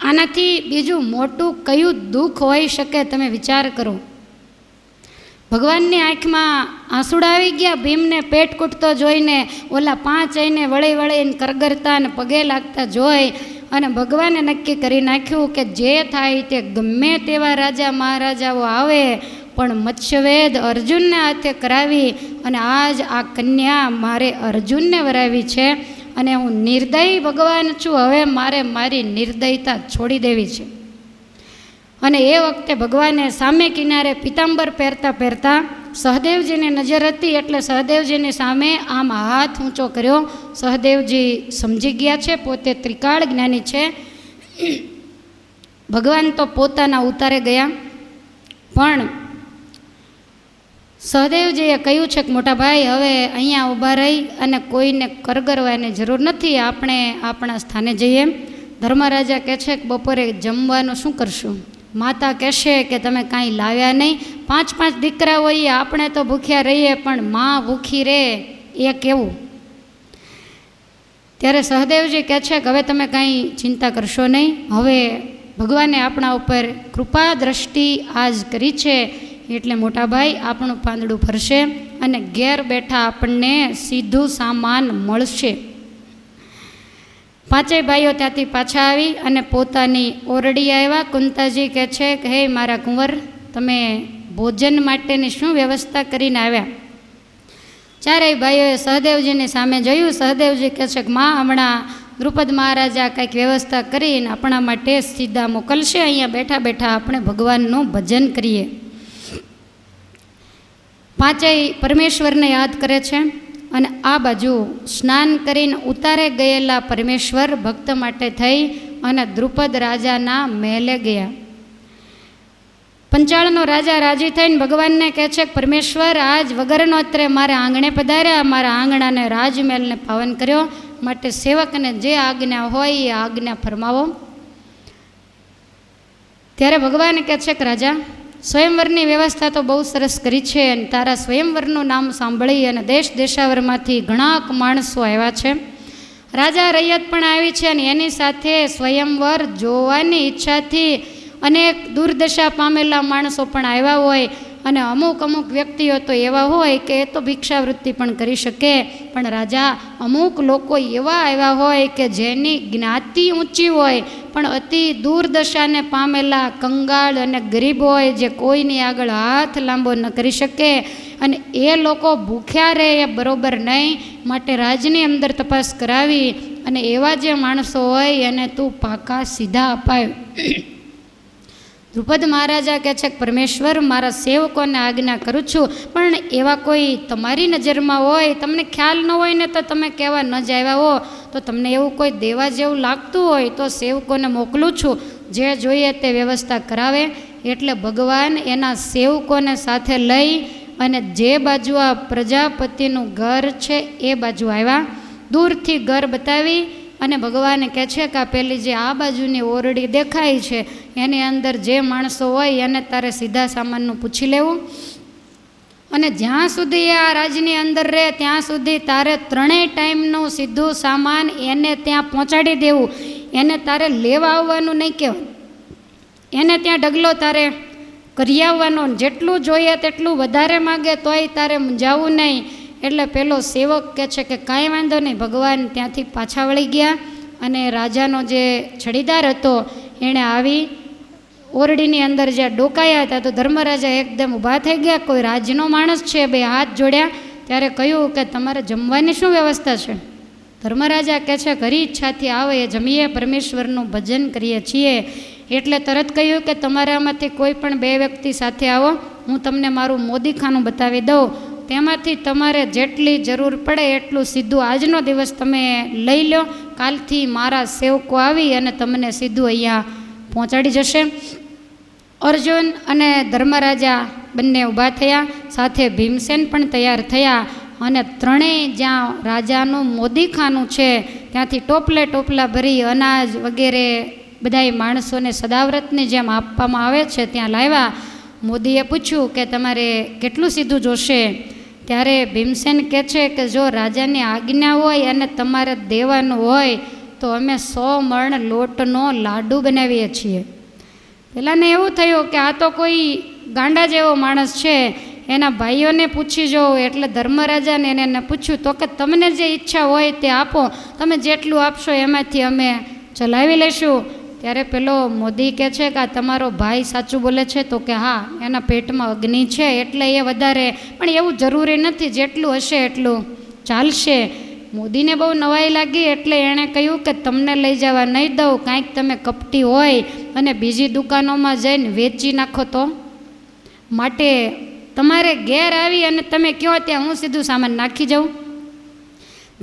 આનાથી બીજું મોટું કયું દુઃખ હોઈ શકે? તમે વિચાર કરો. ભગવાનની આંખમાં આંસુડા આવી ગયા ભીમને પેટ કૂટતો જોઈને, ઓલા 5 આઈને વળી વળીને કરગરતા અને પગે લાગતા જોઈ અને ભગવાને નક્કી કરી નાખ્યું કે જે થાય તે ગમે તેવા રાજા મહારાજાઓ આવે પણ મત્સ્યવેદ અર્જુનને હાથે કરાવી અને આજ આ કન્યા મારે અર્જુનને વરાવી છે અને હું નિર્દયી ભગવાન છું, હવે મારે મારી નિર્દયતા છોડી દેવી છે. અને એ વખતે ભગવાને સામે કિનારે પિતાંબર પહેરતા પહેરતા સહદેવજીની નજર હતી એટલે સહદેવજીની સામે આમ હાથ ઊંચો કર્યો. સહદેવજી સમજી ગયા છે પોતે ત્રિકાળ જ્ઞાની છે. ભગવાન તો પોતાના ઉતારે ગયા, પણ સહદેવજીએ કહ્યું છે કે મોટા ભાઈ હવે અહીંયા ઊભા રહી અને કોઈને કરગરવાની જરૂર નથી, આપણે આપણા સ્થાને જઈએ. ધર્મરાજા કહે છે કે બપોરે જમવાનું શું કરશું? માતા કહેશે કે તમે કાંઈ લાવ્યા નહીં, 5 દીકરા હોઈએ આપણે તો ભૂખ્યા રહીએ પણ માં ભૂખી રહે એ કેવું? ત્યારે સહદેવજી કહે છે કે હવે તમે કાંઈ ચિંતા કરશો નહીં, હવે ભગવાને આપણા ઉપર કૃપા દ્રષ્ટિ આજ કરી છે એટલે મોટાભાઈ આપણું પાંદડું ફરશે અને ઘેર બેઠા આપણને સીધું સામાન મળશે. 5 ભાઈઓ ત્યાંથી પાછા આવી અને પોતાની ઓરડી આવ્યા. કુંતાજી કહે છે કે હે મારા કુંવર, તમે ભોજન માટેની શું વ્યવસ્થા કરીને આવ્યા? 4 ભાઈઓએ સહદેવજીની સામે જોયું. સહદેવજી કહે છે કે માં હમણાં દ્રુપદ મહારાજા કંઈક વ્યવસ્થા કરીને આપણા માટે સીધા મોકલશે, અહીંયા બેઠા બેઠા આપણે ભગવાનનું ભજન કરીએ. 5 પરમેશ્વરને યાદ કરે છે અને આ બાજુ સ્નાન કરીને ઉતારે ગયેલા પરમેશ્વર ભક્ત માટે થઈ અને દ્રુપદ રાજાના મહેલે ગયા. પંચાળનો રાજા રાજી થઈને ભગવાનને કહે છે કે પરમેશ્વર આજ વગરનોત્રે મારે આંગણે પધાર્યા, મારા આંગણાને રાજમહેલને પાવન કર્યો, માટે સેવકને જે આજ્ઞા હોય એ આજ્ઞા ફરમાવો. ત્યારે ભગવાન કહે છે કે રાજા, સ્વયંવરની વ્યવસ્થા તો બહુ સરસ કરી છે અને તારા સ્વયંવરનું નામ સાંભળી અને દેશ દેશાવરમાંથી ઘણા માણસો આવ્યા છે. રાજા રૈયત પણ આવી છે અને એની સાથે સ્વયંવર જોવાની ઈચ્છાથી અનેક દુર્દશા પામેલા માણસો પણ આવ્યા હોય અને અમુક વ્યક્તિઓ તો એવા હોય કે એ તો ભિક્ષાવૃત્તિ પણ કરી શકે, પણ રાજા અમુક લોકો એવા આવ્યા હોય કે જેની જ્ઞાતિ ઊંચી હોય પણ અતિ દુર્દશાને પામેલા કંગાળ અને ગરીબ હોય, જે કોઈની આગળ હાથ લાંબો ન કરી શકે અને એ લોકો ભૂખ્યા રહે એ બરોબર નહીં, માટે રાજની અંદર તપાસ કરાવી અને એવા જે માણસો હોય એને તું પાકા સીધા અપાય. દ્રુપદ મહારાજા કહે છે કે પરમેશ્વર, મારા સેવકોને આજ્ઞા કરું છું, પણ એવા કોઈ તમારી નજરમાં હોય, તમને ખ્યાલ ન હોય ને તો તમે કહેવા ન જ આવ્યા હો, તો તમને એવું કોઈ દેવા જેવું લાગતું હોય તો સેવકોને મોકલું છું, જે જોઈએ તે વ્યવસ્થા કરાવે. એટલે ભગવાન એના સેવકોને સાથે લઈ અને જે બાજુ આ પ્રજાપતિનું ઘર છે એ બાજુ આવ્યા. દૂરથી ઘર બતાવી અને ભગવાને કહે છે કે આ પેલી જે આ બાજુની ઓરડી દેખાય છે એની અંદર જે માણસો હોય એને તારે સીધા સામાનનું પૂછી લેવું અને જ્યાં સુધી એ આ રાજની અંદર રહે ત્યાં સુધી તારે 3 ટાઈમનું સીધું સામાન એને ત્યાં પહોંચાડી દેવું. એને તારે લેવા આવવાનું નહીં કહેવાનું, એને ત્યાં ડગલો તારે કરી આવવાનો, જેટલું જોઈએ તેટલું વધારે માગે તોય તારે મૂંઝાવું નહીં. એટલે પેલો સેવક કહે છે કે કાંઈ વાંધો નહીં. ભગવાન ત્યાંથી પાછા વળી ગયા અને રાજાનો જે છડીદાર હતો એણે આવી ઓરડીની અંદર જ્યાં ડોકાયા હતા તો ધર્મરાજા એકદમ ઊભા થઈ ગયા, કોઈ રાજનો માણસ છે, 2 હાથ જોડ્યા. ત્યારે કહ્યું કે તમારે જમવાની શું વ્યવસ્થા છે? ધર્મરાજા કહે છે ઘરી ઈચ્છાથી આવે એ જમીએ, પરમેશ્વરનું ભજન કરીએ છીએ. એટલે તરત કહ્યું કે તમારામાંથી કોઈ પણ 2 વ્યક્તિ સાથે આવો, હું તમને મારું મોદીખાનું બતાવી દઉં. તેમાંથી તમારે જેટલી જરૂર પડે એટલું સીધું આજનો દિવસ તમે લઈ લો. કાલથી મારા સેવકો આવી અને તમને સીધું અહીંયા પહોંચાડી જશે. અર્જુન અને ધર્મરાજા બંને ઊભા થયા, સાથે ભીમસેન પણ તૈયાર થયા અને ત્રણેય જ્યાં રાજાનું મોદીખાનું છે ત્યાંથી ટોપલા ભરી અનાજ વગેરે બધાય માણસોને સદાવ્રતની જેમ આપવામાં આવે છે ત્યાં લાવ્યા. મોદીએ પૂછ્યું કે તમારે કેટલું સીધું જોશે? ત્યારે ભીમસેન કહે છે કે જો રાજાની આજ્ઞા હોય અને તમારે દેવાનું હોય તો અમે 100 મણ લોટનો લાડુ બનાવીએ છીએ. પહેલાંને એવું થયું કે આ તો કોઈ ગાંડા જેવો માણસ છે, એના ભાઈઓને પૂછી જાઓ. એટલે ધર્મરાજાને એને પૂછ્યું તો કે તમને જે ઈચ્છા હોય તે આપો, તમે જેટલું આપશો એમાંથી અમે ચલાવી લઈશું. ત્યારે પેલો મોદી કહે છે કે આ તમારો ભાઈ સાચું બોલે છે? તો કે હા, એના પેટમાં અગ્નિ છે એટલે એ વધારે, પણ એવું જરૂરી નથી, જેટલું હશે એટલું ચાલશે. મોદીને બહુ નવાઈ લાગી એટલે એણે કહ્યું કે તમને લઈ જવા નહીં દઉં, કાંઈક તમે કપટી હોય અને બીજી દુકાનોમાં જઈને વેચી નાખો તો. માટે તમારે ઘેર આવી અને તમે કહો ત્યાં હું સીધું સામાન નાખી જાઉં.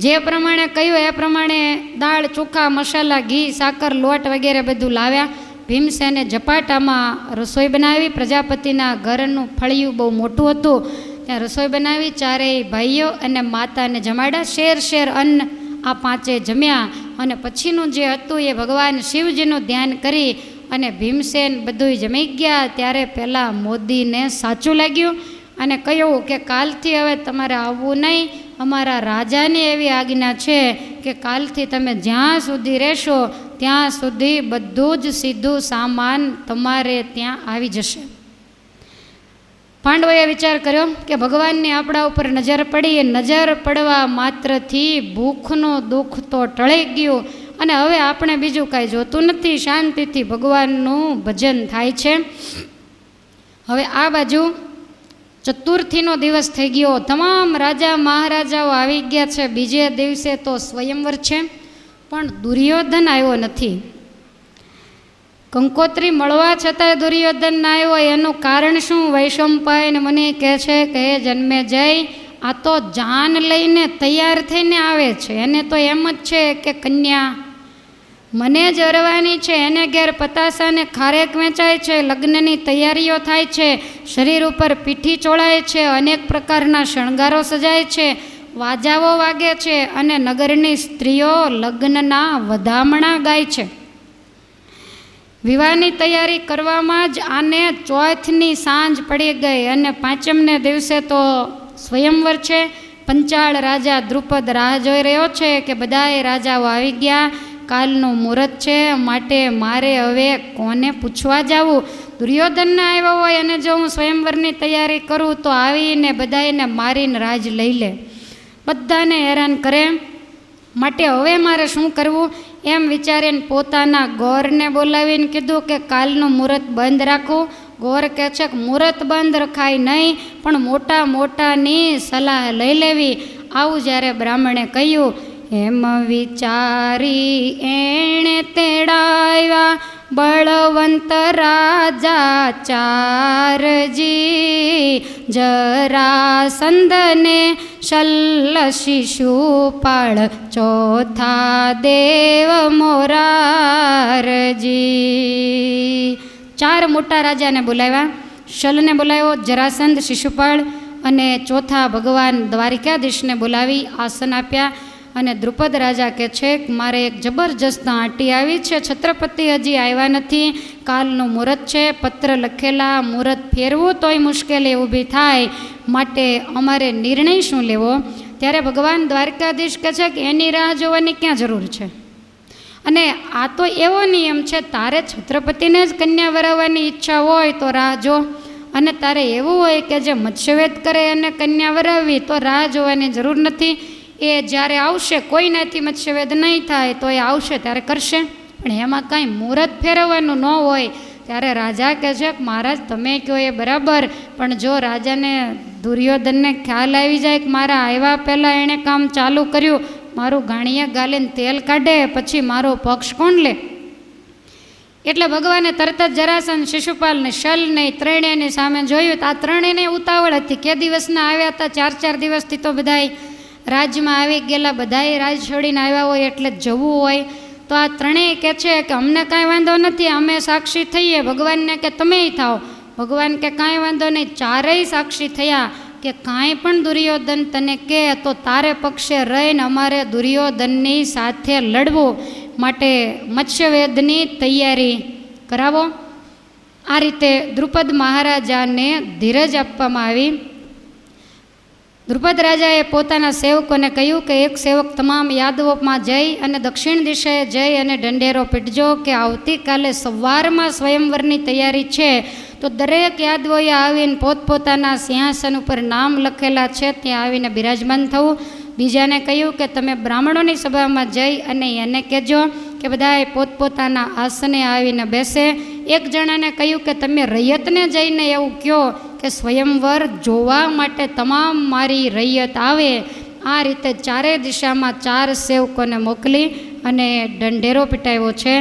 જે પ્રમાણે કહ્યું એ પ્રમાણે દાળ, ચોખા, મસાલા, ઘી, સાકર, લોટ વગેરે બધું લાવ્યા. ભીમસેને ઝપાટામાં રસોઈ બનાવી. પ્રજાપતિના ઘરનું ફળિયું બહુ મોટું હતું, ત્યાં રસોઈ બનાવી. 4 ભાઈઓ અને માતાને જમાડ્યા. શેર અન્ન આ 5 જમ્યા અને પછીનું જે હતું એ ભગવાન શિવજીનું ધ્યાન કરી અને ભીમસેન બધું જમી ગયા. ત્યારે પહેલાં મોદીને સાચું લાગ્યું અને કહ્યું કે કાલથી હવે તમારે આવવું નહીં, અમારા રાજાની એવી આજ્ઞા છે કે કાલથી તમે જ્યાં સુધી રહેશો ત્યાં સુધી બધું જ સીધું સામાન તમારે ત્યાં આવી જશે. પાંડવોએ વિચાર કર્યો કે ભગવાનની આપણા ઉપર નજર પડી, નજર પડવા માત્રથી ભૂખનું દુઃખ તો ટળી ગયું અને હવે આપણે બીજું કાંઈ જોતું નથી, શાંતિથી ભગવાનનું ભજન થાય છે. હવે આ બાજુ ચતુર્થીનો દિવસ થઈ ગયો, તમામ રાજા મહારાજાઓ આવી ગયા છે. બીજે દિવસે તો સ્વયંવર છે, પણ દુર્યોધન આવ્યો નથી. કંકોત્રી મળવા છતાંય દુર્યોધન ના આવ્યો. એનું કારણ શું? વૈશંપાયન મુનિ કહે છે કે હે જન્મેજય, આ તો જાન લઈને તૈયાર થઈને આવે છે. એને તો એમ જ છે કે કન્યા મને જ અરવાની છે. એને ઘેર પતાસાને ખારેક વેચાય છે, લગ્નની તૈયારીઓ થાય છે, શરીર ઉપર પીઠી ચોળાય છે, અનેક પ્રકારના શણગારો સજાય છે, વાજાઓ વાગે છે અને નગરની સ્ત્રીઓ લગ્નના વધામણા ગાય છે. વિવાહની તૈયારી કરવામાં જ આને ચોથની સાંજ પડી ગઈ અને 5મને દિવસે તો સ્વયંવર છે. પંચાળ રાજા દ્રુપદ રાહ જોઈ રહ્યો છે કે બધાએ રાજાઓ આવી ગયા, કાલનું મુહૂર્ત છે, માટે મારે હવે કોને પૂછવા જવું? દુર્યોધન ના આવ્યો હોય અને જો હું સ્વયંવરની તૈયારી કરું તો આવીને બધાને મારીને રાજ લઈ લે, બધાને હેરાન કરે. માટે હવે મારે શું કરવું એમ વિચારીને પોતાના ગોરને બોલાવીને કીધું કે કાલનું મુહૂર્ત બંધ રાખું. ગોર કહે છે કે મુહૂર્ત બંધ રખાય નહીં, પણ મોટા મોટાની સલાહ લઈ લેવી. આવું જ્યારે બ્રાહ્મણે કહ્યું એમ વિચારી એણે તેડાવ્યા બળવંત રાજા 4જી, જરાસંધને શલ્લ શિશુપાળ, ચોથા દેવ મોરારજી. 4 મોટા રાજાને બોલાવ્યા. શલ્લને બોલાવ્યો, જરાસંધ, શિશુપાળ અને ચોથા ભગવાન દ્વારિકાધીશને બોલાવી આસન આપ્યા. અને દ્રુપદ રાજા કહે છે કે મારે એક જબરજસ્ત આંટી આવી છે, છત્રપતિ હજી આવ્યા નથી, કાલનું મુહૂર્ત છે, પત્ર લખેલા, મુહૂર્ત ફેરવું તોય મુશ્કેલી ઊભી થાય, માટે અમારે નિર્ણય શું લેવો? ત્યારે ભગવાન દ્વારકાધીશ કહે છે કે એની રાહ જોવાની ક્યાં જરૂર છે? અને આ તો એવો નિયમ છે, તારે છત્રપતિને જ કન્યા વરાવવાની ઈચ્છા હોય તો રાહ જો, અને તારે એવું હોય કે જે મત્સ્યવેદ કરે અને કન્યા વરાવવી તો રાહ જોવાની જરૂર નથી. એ જ્યારે આવશે, કોઈનાથી મત્સ્યવેદ નહીં થાય તો એ આવશે ત્યારે કરશે, પણ એમાં કાંઈ મુહૂર્ત ફેરવવાનું ન હોય. ત્યારે રાજા કહે છે કે મહારાજ તમે કહો એ બરાબર, પણ જો રાજાને દુર્યોધનને ખ્યાલ આવી જાય કે મારા આવ્યા પહેલાં એણે કામ ચાલુ કર્યું મારું ગાણિયા ગાલીને તેલ કાઢે પછી મારો પક્ષ કોણ લે? એટલે ભગવાને તરત જ જરાસંધ, શિશુપાલને, શલ્યને ત્રણેયની સામે જોયું. તો આ ત્રણેયને ઉતાવળ હતી. કે દિવસના આવ્યા હતા, 4-4 દિવસથી તો બધાય રાજ્યમાં આવી ગયેલા, બધાય રાજ છોડીને આવ્યા હોય એટલે જવું હોય. તો આ ત્રણેય કહે છે કે અમને કાંઈ વાંધો નથી, અમે સાક્ષી થઈએ. ભગવાનને કે તમેય થાઓ. ભગવાન કે કાંઈ વાંધો નહીં. ચારેય સાક્ષી થયા કે કાંઈ પણ દુર્યોધન તને કહે તો તારે પક્ષે રહીને અમારે દુર્યોધનની સાથે લડવું માટે મત્સ્યવેદની તૈયારી કરાવો. આ રીતે દ્રુપદ મહારાજાને ધીરજ આપવામાં આવી. દ્રુપદ રાજાએ પોતાના સેવકોને કહ્યું કે એક સેવક તમામ યાદવોમાં જઈ અને દક્ષિણ દિશાએ જઈ અને ઢંઢેરો પીટજો કે આવતીકાલે સવારમાં સ્વયંવરની તૈયારી છે. તો દરેક યાદવોએ આવીને પોતપોતાના સિંહાસન ઉપર નામ લખેલા છે ત્યાં આવીને બિરાજમાન થવું. બીજાને કહ્યું કે તમે બ્રાહ્મણોની સભામાં જઈ અને એને કહેજો કે બધાએ પોતપોતાના આસને આવીને બેસે. એક જણાને કહ્યું કે તમે રૈયતને જઈને એવું કહો કે સ્વયંવર જોવા માટે તમામ મારી રૈયત આવે. આ રીતે ચારે દિશામાં 4 સેવકોને મોકલી અને ઢંઢેરો પીટાવ્યો છે.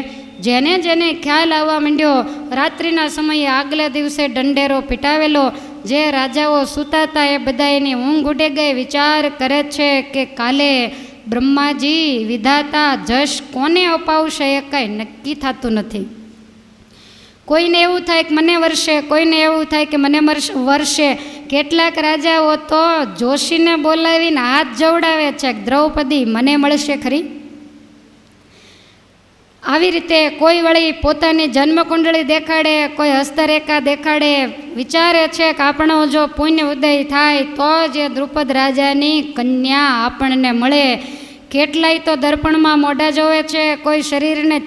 જેને જેને ખ્યાલ આવવા માંડ્યો, રાત્રિના સમયે આગલા દિવસે ઢંઢેરો પીટાવેલો. જે રાજાઓ સૂતા હતા એ બધા એની ઊંઘ ઉડી ગઈ. વિચાર કરે છે કે કાલે બ્રહ્માજી વિધાતા જશ કોને અપાવશે એ કાંઈ નક્કી થતું નથી. કોઈને એવું થાય કે મને વર્ષે, કોઈને એવું થાય કે મને વર્ષે. કેટલાક રાજાઓ તો જોશીને બોલાવીને હાથ જોવડાવે છે કે દ્રૌપદી મને મળશે ખરી. આવી રીતે કોઈ વળી પોતાની જન્મકુંડળી દેખાડે, કોઈ હસ્તરેખા દેખાડે. વિચારે છે કે આપણો જો પુણ્ય ઉદય થાય તો જ દ્રુપદ રાજાની કન્યા આપણને મળે. કેટલાય તો દર્પણમાં મોઢા જોવે છે, કોઈ શરીરને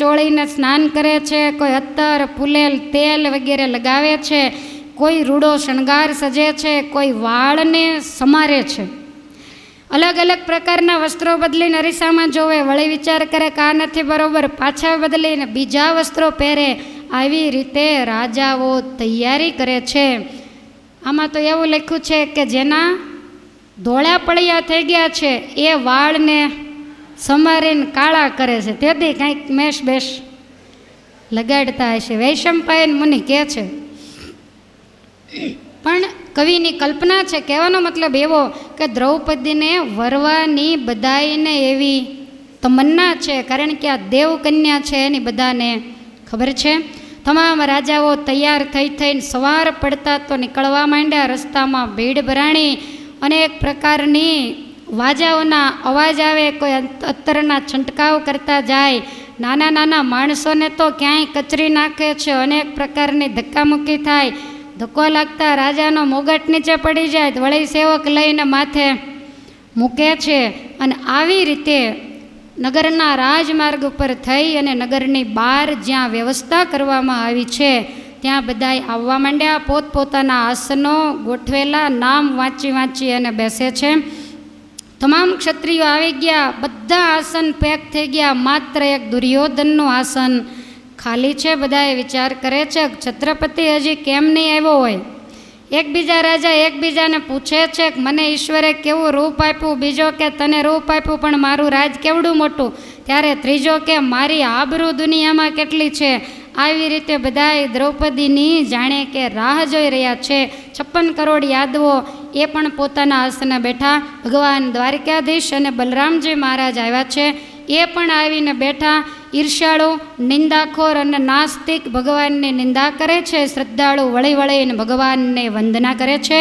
ચોળીને સ્નાન કરે છે, કોઈ અત્તર, ફૂલેલ, તેલ વગેરે લગાવે છે, કોઈ રૂડો શણગાર સજે છે, કોઈ વાળને સમારે છે. અલગ અલગ પ્રકારના વસ્ત્રો બદલીને અરીસામાં જોવે, વળી વિચાર કરે કે આ નથી બરોબર, પાછા બદલીને બીજા વસ્ત્રો પહેરે. આવી રીતે રાજાઓ તૈયારી કરે છે. આમાં તો એવું લખ્યું છે કે જેના ધોળા પળિયા થઈ ગયા છે એ વાળને સમારીને કાળા કરે છે. તેથી કંઈક મેશ બેશ લગાડતા હશે, વૈશંપાયન મુનિ કહે છે. પણ કવિની કલ્પના છે. કહેવાનો મતલબ એવો કે દ્રૌપદીને વરવાની બધાઈને એવી તમન્ના છે, કારણ કે આ દેવકન્યા છે એની બધાને ખબર છે. તમામ રાજાઓ તૈયાર થઈને સવાર પડતા તો નીકળવા માંડ્યા. રસ્તામાં ભીડ ભરાણી, અનેક પ્રકારની વાજાઓના અવાજ આવે, કોઈ અત્તરના છંટકાવ કરતા જાય. નાના નાના માણસોને તો ક્યાંય કચરી નાખે છે. અનેક પ્રકારની ધક્કામુક્કી થાય. ધક્કો લાગતા રાજાનો મોગટ નીચે પડી જાય, વળી સેવક લઈને માથે મૂકે છે. અને આવી રીતે નગરના રાજમાર્ગ ઉપર થઈ અને નગરની બહાર જ્યાં વ્યવસ્થા કરવામાં આવી છે ત્યાં બધાય આવવા માંડ્યા. પોતપોતાના આસનો ગોઠવેલા, નામ વાંચી અને બેસે છે. તમામ ક્ષત્રિયો આવી ગયા, બધા આસન પેક થઈ ગયા. માત્ર એક દુર્યોધનનું આસન ખાલી છે. બધાએ વિચાર કરે છે છત્રપતિ હજી કેમ નહીં આવ્યો હોય. એકબીજા રાજા એકબીજાને પૂછે છે કે મને ઈશ્વરે કેવું રૂપ આપ્યું. બીજો કે તને રૂપ આપ્યું પણ મારું રાજ કેવડું મોટું. ત્યારે ત્રીજો કે મારી આબરૂ દુનિયામાં કેટલી છે. આવી રીતે બધાએ દ્રૌપદીની જાણે કે રાહ જોઈ રહ્યા છે. 56 કરોડ યાદવો એ પણ પોતાના આસને બેઠા. ભગવાન દ્વારકાધીશ અને બલરામજી મહારાજ આવ્યા છે, એ પણ આવીને બેઠા. ઈર્ષ્યાળુ, નિંદાખોર અને નાસ્તિક ભગવાનની નિંદા કરે છે. શ્રદ્ધાળુ વળીને ભગવાનને વંદના કરે છે.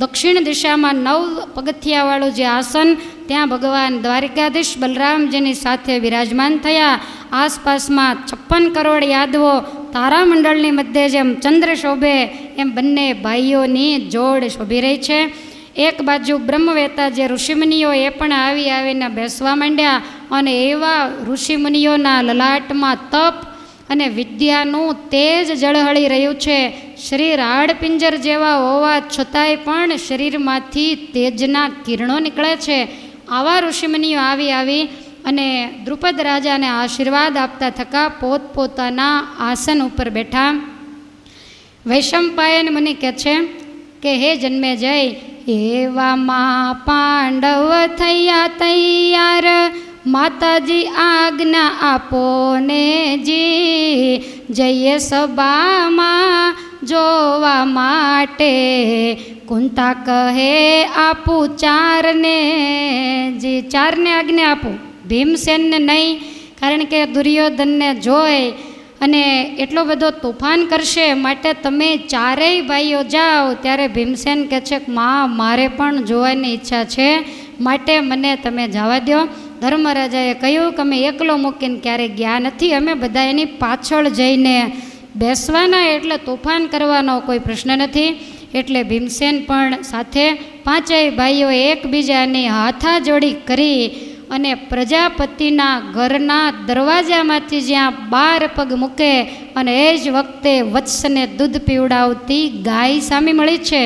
દક્ષિણ દિશામાં 9 પગથિયાવાળું જે આસન, ત્યાં ભગવાન દ્વારકાધીશ બલરામજીની સાથે વિરાજમાન થયા. આસપાસમાં 56 કરોડ યાદવો તારામંડળની મધ્યે જેમ ચંદ્ર શોભે એમ બંને ભાઈઓની જોડ શોભી રહી છે. એક બાજુ બ્રહ્મવેતા જે ઋષિમુનિઓ એ પણ આવીને બેસવા માંડ્યા. અને એવા ઋષિમુનિઓના લલાટમાં તપ અને વિદ્યાનું તેજ ઝળહળી રહ્યું છે. શરીર હાડપિંજર જેવા હોવા છતાંય પણ શરીરમાંથી તેજના કિરણો નીકળે છે. આવા ઋષિમુનિઓ આવી અને દ્રુપદ રાજાને આશીર્વાદ આપતા થકા પોતપોતાના આસન ઉપર બેઠા. વૈશંપાયન મુનિ કહે છે કે હે જન્મે જય, એવામાં પાંડવ થયા તૈયાર, માતાજી આજ્ઞા આપો ને જી, જઈએ સભામાં જોવા માટે, કુંતા કહે આપું ચારને જી, ચારને આજ્ઞા આપું, ભીમસેનને નહીં, કારણ કે દુર્યોધનને જોઈ અને એટલો બધો તોફાન કરશે, માટે તમે ચારેય ભાઈઓ જાઓ. ત્યારે ભીમસેન કહે છે કે માં મારે પણ જોવાની ઈચ્છા છે, માટે મને તમે જવા દો. ધર્મરાજાએ કહ્યું કે અમે એકલો મૂકીને ક્યારેય ગયા નથી, અમે બધા એની પાછળ જઈને બેસવાના, એટલે તોફાન કરવાનો કોઈ પ્રશ્ન નથી. એટલે ભીમસેન પણ સાથે પાંચેય ભાઈઓ એકબીજાની હાથાજોડી કરી અને પ્રજાપતિના ઘરના દરવાજામાંથી જ્યાં 12 પગ મૂકે અને એ જ વખતે વત્સને દૂધ પીવડાવતી ગાય સામે મળી છે.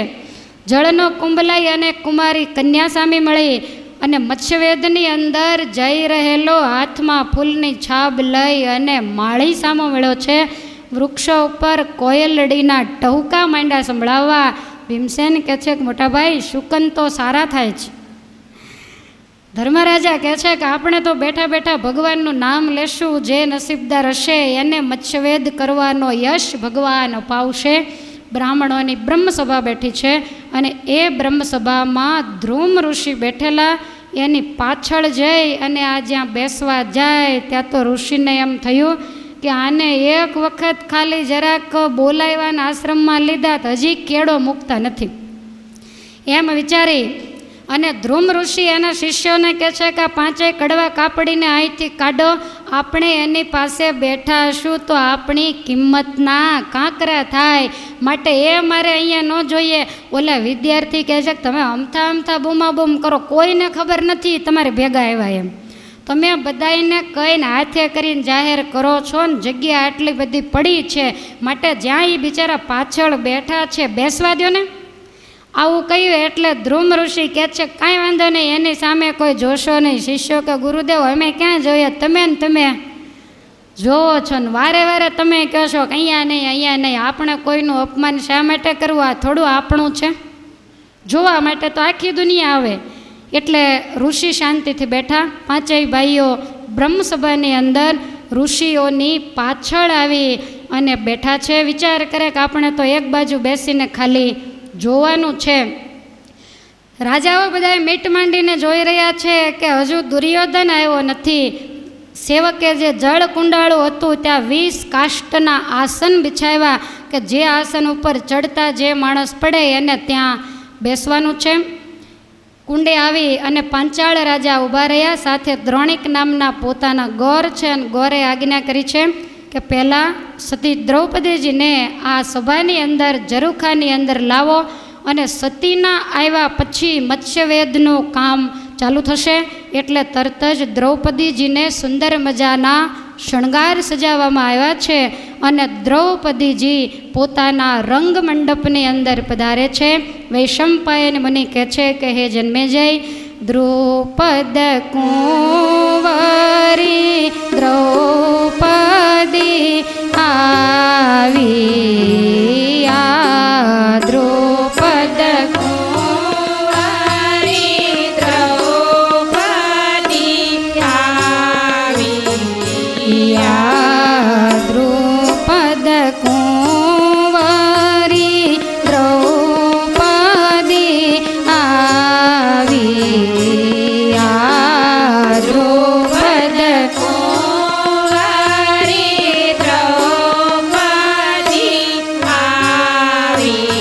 જળનો કુંભલાઈ અને કુમારી કન્યા સામે મળી અને મત્સ્યવેદની અંદર જઈ રહેલો હાથમાં ફૂલની છાબ લઈ અને માળી સામો મળ્યો છે. વૃક્ષો ઉપર કોયલડીના ટહુકા માંડ્યા સંભળાવવા. ભીમસેન કહે છે કે મોટા ભાઈ શુકન તો સારા થાય છે. ધર્મરાજા કહે છે કે આપણે તો બેઠા બેઠા ભગવાનનું નામ લેશું, જે નસીબદાર હશે એને મત્સ્યવેદ કરવાનો યશ ભગવાન અપાવશે. બ્રાહ્મણોની બ્રહ્મસભા બેઠી છે અને એ બ્રહ્મસભામાં ધ્રુમ ઋષિ બેઠેલા. એની પાછળ જઈ અને આ જ્યાં બેસવા જાય ત્યાં તો ઋષિને એમ થયું કે આને એક વખત ખાલી જરાક બોલાવ્યાના આશ્રમમાં લીધા તો હજી કેળો મૂકતા નથી એમ વિચારી અને ધ્રુમ ઋષિ એના શિષ્યોને કહે છે કે આ પાંચેય કડવા કાપડીને અહીંથી કાઢો, આપણે એની પાસે બેઠા હશું તો આપણી કિંમતના કાંકરા થાય, માટે એ મારે અહીંયા ન જોઈએ. ઓલા વિદ્યાર્થી કહે છે કે તમે અમથા અમથા બૂમાબૂમ કરો, કોઈને ખબર નથી તમારે ભેગા આવ્યા એમ, તમે બધાને કહીને હાથે કરીને જાહેર કરો છો ને જગ્યા આટલી બધી પડી છે, માટે જ્યાં એ બિચારા પાછળ બેઠા છે બેસવા દો ને. આવું કહ્યું એટલે ધ્રુમ ઋષિ કહે છે કાંઈ વાંધો નહીં, એની સામે કોઈ જોશો નહીં. શિષ્યો કે ગુરુદેવ અમે ક્યાં જોઈએ, તમે ને તમે જોવો છો ને વારે વારે તમે કહો છો કે અહીંયા નહીં અહીંયા નહીં, આપણે કોઈનું અપમાન શા માટે કરવું, આ થોડું આપણું છે, જોવા માટે તો આખી દુનિયા આવે. એટલે ઋષિ શાંતિથી બેઠા. પાંચેય ભાઈઓ બ્રહ્મસભાની અંદર ઋષિઓની પાછળ આવી અને બેઠા છે. વિચાર કરે કે આપણે તો એક બાજુ બેસીને ખાલી જોવાનું છે. રાજાઓ બધા મીટ માંડીને જોઈ રહ્યા છે કે હજુ દુર્યોધન આવ્યો નથી. સેવકે જે જળ કુંડાળું હતું ત્યાં 20 કાષ્ટના આસન બિછાવ્યા કે જે આસન ઉપર ચડતા જે માણસ પડે એને ત્યાં બેસવાનું છે. કુંડે આવી અને પાંચાળ રાજા ઊભા રહ્યા, સાથે દ્રોણિક નામના પોતાના ગોર છે અને ગોરે આજ્ઞા કરી છે કે પહેલાં સતી દ્રૌપદીજીને આ સભાની અંદર ઝરૂખાની અંદર લાવો અને સતીના આવ્યા પછી મત્સ્યવેદનું કામ ચાલુ થશે. એટલે તરત જ દ્રૌપદીજીને સુંદર મજાના શણગાર સજાવવામાં આવ્યા છે અને દ્રૌપદીજી પોતાના રંગમંડપની અંદર પધારે છે. વૈશંપાયન મુનિ કહે છે કે હે જન્મેજય, દ્રુપદ કુંવરી દ્રૌપદી આવી, આ દ્રુપદ કુંવરી દ્રૌપદી આવી, આ દ્રુપદ કુંવરી દ્રૌપદી આવી, આ દ્રુપદ કુંવરી દ્રૌપદી આવી,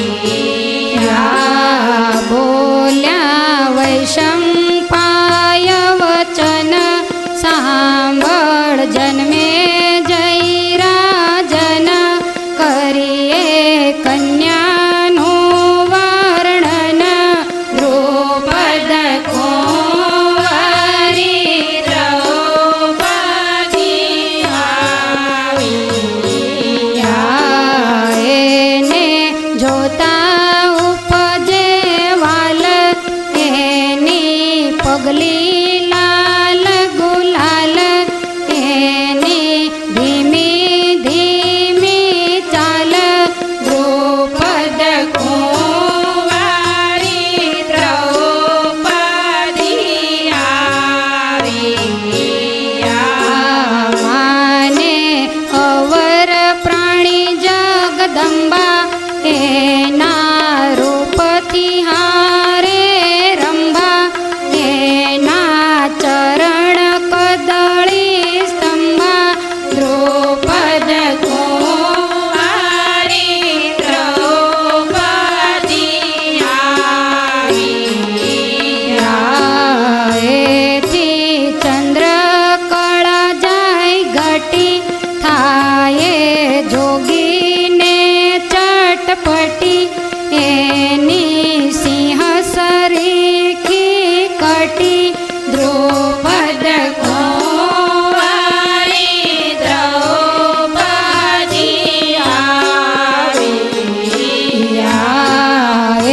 આ બોલ્યા વૈશંપાય વચન સાંભળ જન્મે જય રાજન, જોગીને ચટપટી એની સિંહ સરીખી કટી દ્રૌપદ કુંવારી દ્રૌપદી આવ્યા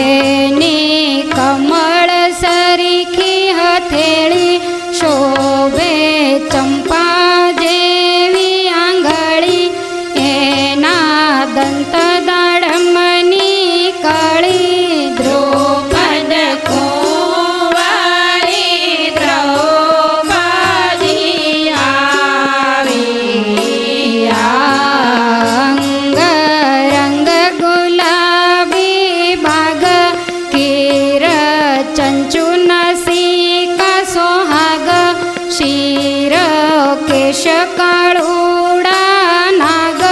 એની કમળ સરીખી હથેળી શોભે ચંપા જેવી આંગળી એના દંત દાડમની કળી દ્રૌપદ કુંવારી દ્રૌપદી આવ્યા અંગ રંગ ગુલાબી બાગ કીર ચંચુ નસિકા સોહાગ શિર કેશ કાળુડા નાગ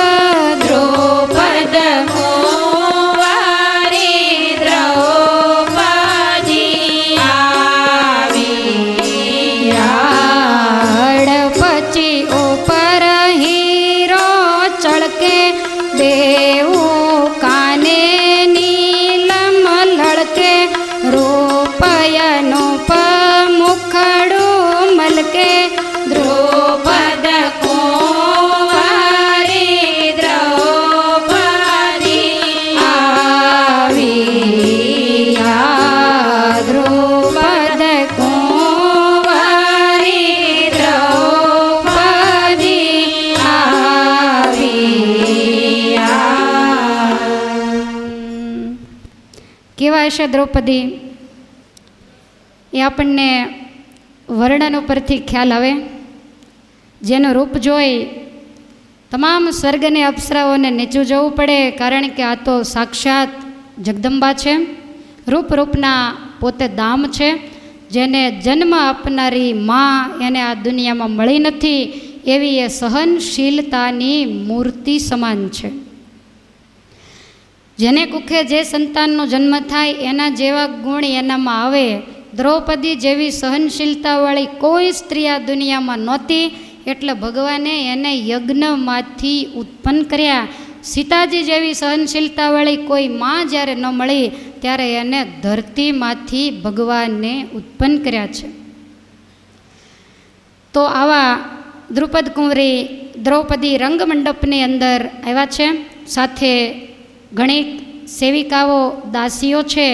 દ્રૌપદ કુંવારી દ્રૌપદી આવ્યા પછી ઉપર હીરો ચળકે દેવું કાને નીલમ લડકે રૂપયનો મુખડું મલકે દ્રૌપદ કુંવારી દ્રૌપદી આવ્યા દ્રૌપદ કુંવારી દ્રૌપદી આવ્યા. કેવા હશે દ્રૌપદી એ આપણને વર્ણન ઉપરથી ખ્યાલ આવે. જેનું રૂપ જોઈ તમામ સ્વર્ગને અપ્સરાઓને નીચું જવું પડે, કારણ કે આ તો સાક્ષાત જગદંબા છે. રૂપના પોતે ધામ છે. જેને જન્મ આપનારી માં એને આ દુનિયામાં મળી નથી, એવી એ સહનશીલતાની મૂર્તિ સમાન છે. જેને કુખે જે સંતાનનો જન્મ થાય એના જેવા ગુણ એનામાં આવે. દ્રૌપદી જેવી સહનશીલતાવાળી કોઈ સ્ત્રી આ દુનિયામાં નહોતી, એટલે ભગવાને એને યજ્ઞમાંથી ઉત્પન્ન કર્યા. સીતાજી જેવી સહનશીલતાવાળી કોઈ માં જ્યારે ન મળી ત્યારે એને ધરતીમાંથી ભગવાને ઉત્પન્ન કર્યા છે. તો આવા દ્રુપદ કુંવરી દ્રૌપદી રંગમંડપની અંદર આવ્યા છે. સાથે ઘણી સેવિકાઓ દાસીઓ છે.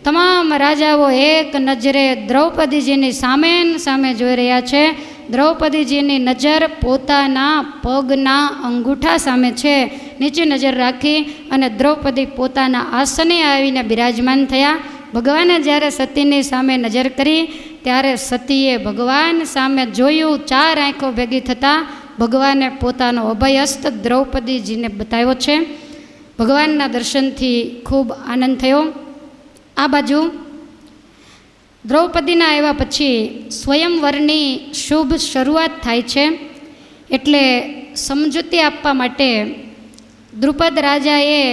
તમામ રાજાઓ એક નજરે દ્રૌપદીજીની સામે જોઈ રહ્યા છે. દ્રૌપદીજીની નજર પોતાના પગના અંગૂઠા સામે છે. નીચે નજર રાખી અને દ્રૌપદી પોતાના આસને આવીને બિરાજમાન થયા. ભગવાને જ્યારે સતીની સામે નજર કરી ત્યારે સતીએ ભગવાન સામે જોયું. 4 આંખો ભેગી થતાં ભગવાને પોતાનો અભયહસ્ત દ્રૌપદીજીને બતાવ્યો છે. ભગવાનના દર્શનથી ખૂબ આનંદ થયો. આ બાજુ દ્રૌપદીના આવ્યા પછી સ્વયંવરની શુભ શરૂઆત થાય છે. એટલે સમજૂતી આપવા માટે દ્રુપદ રાજાએ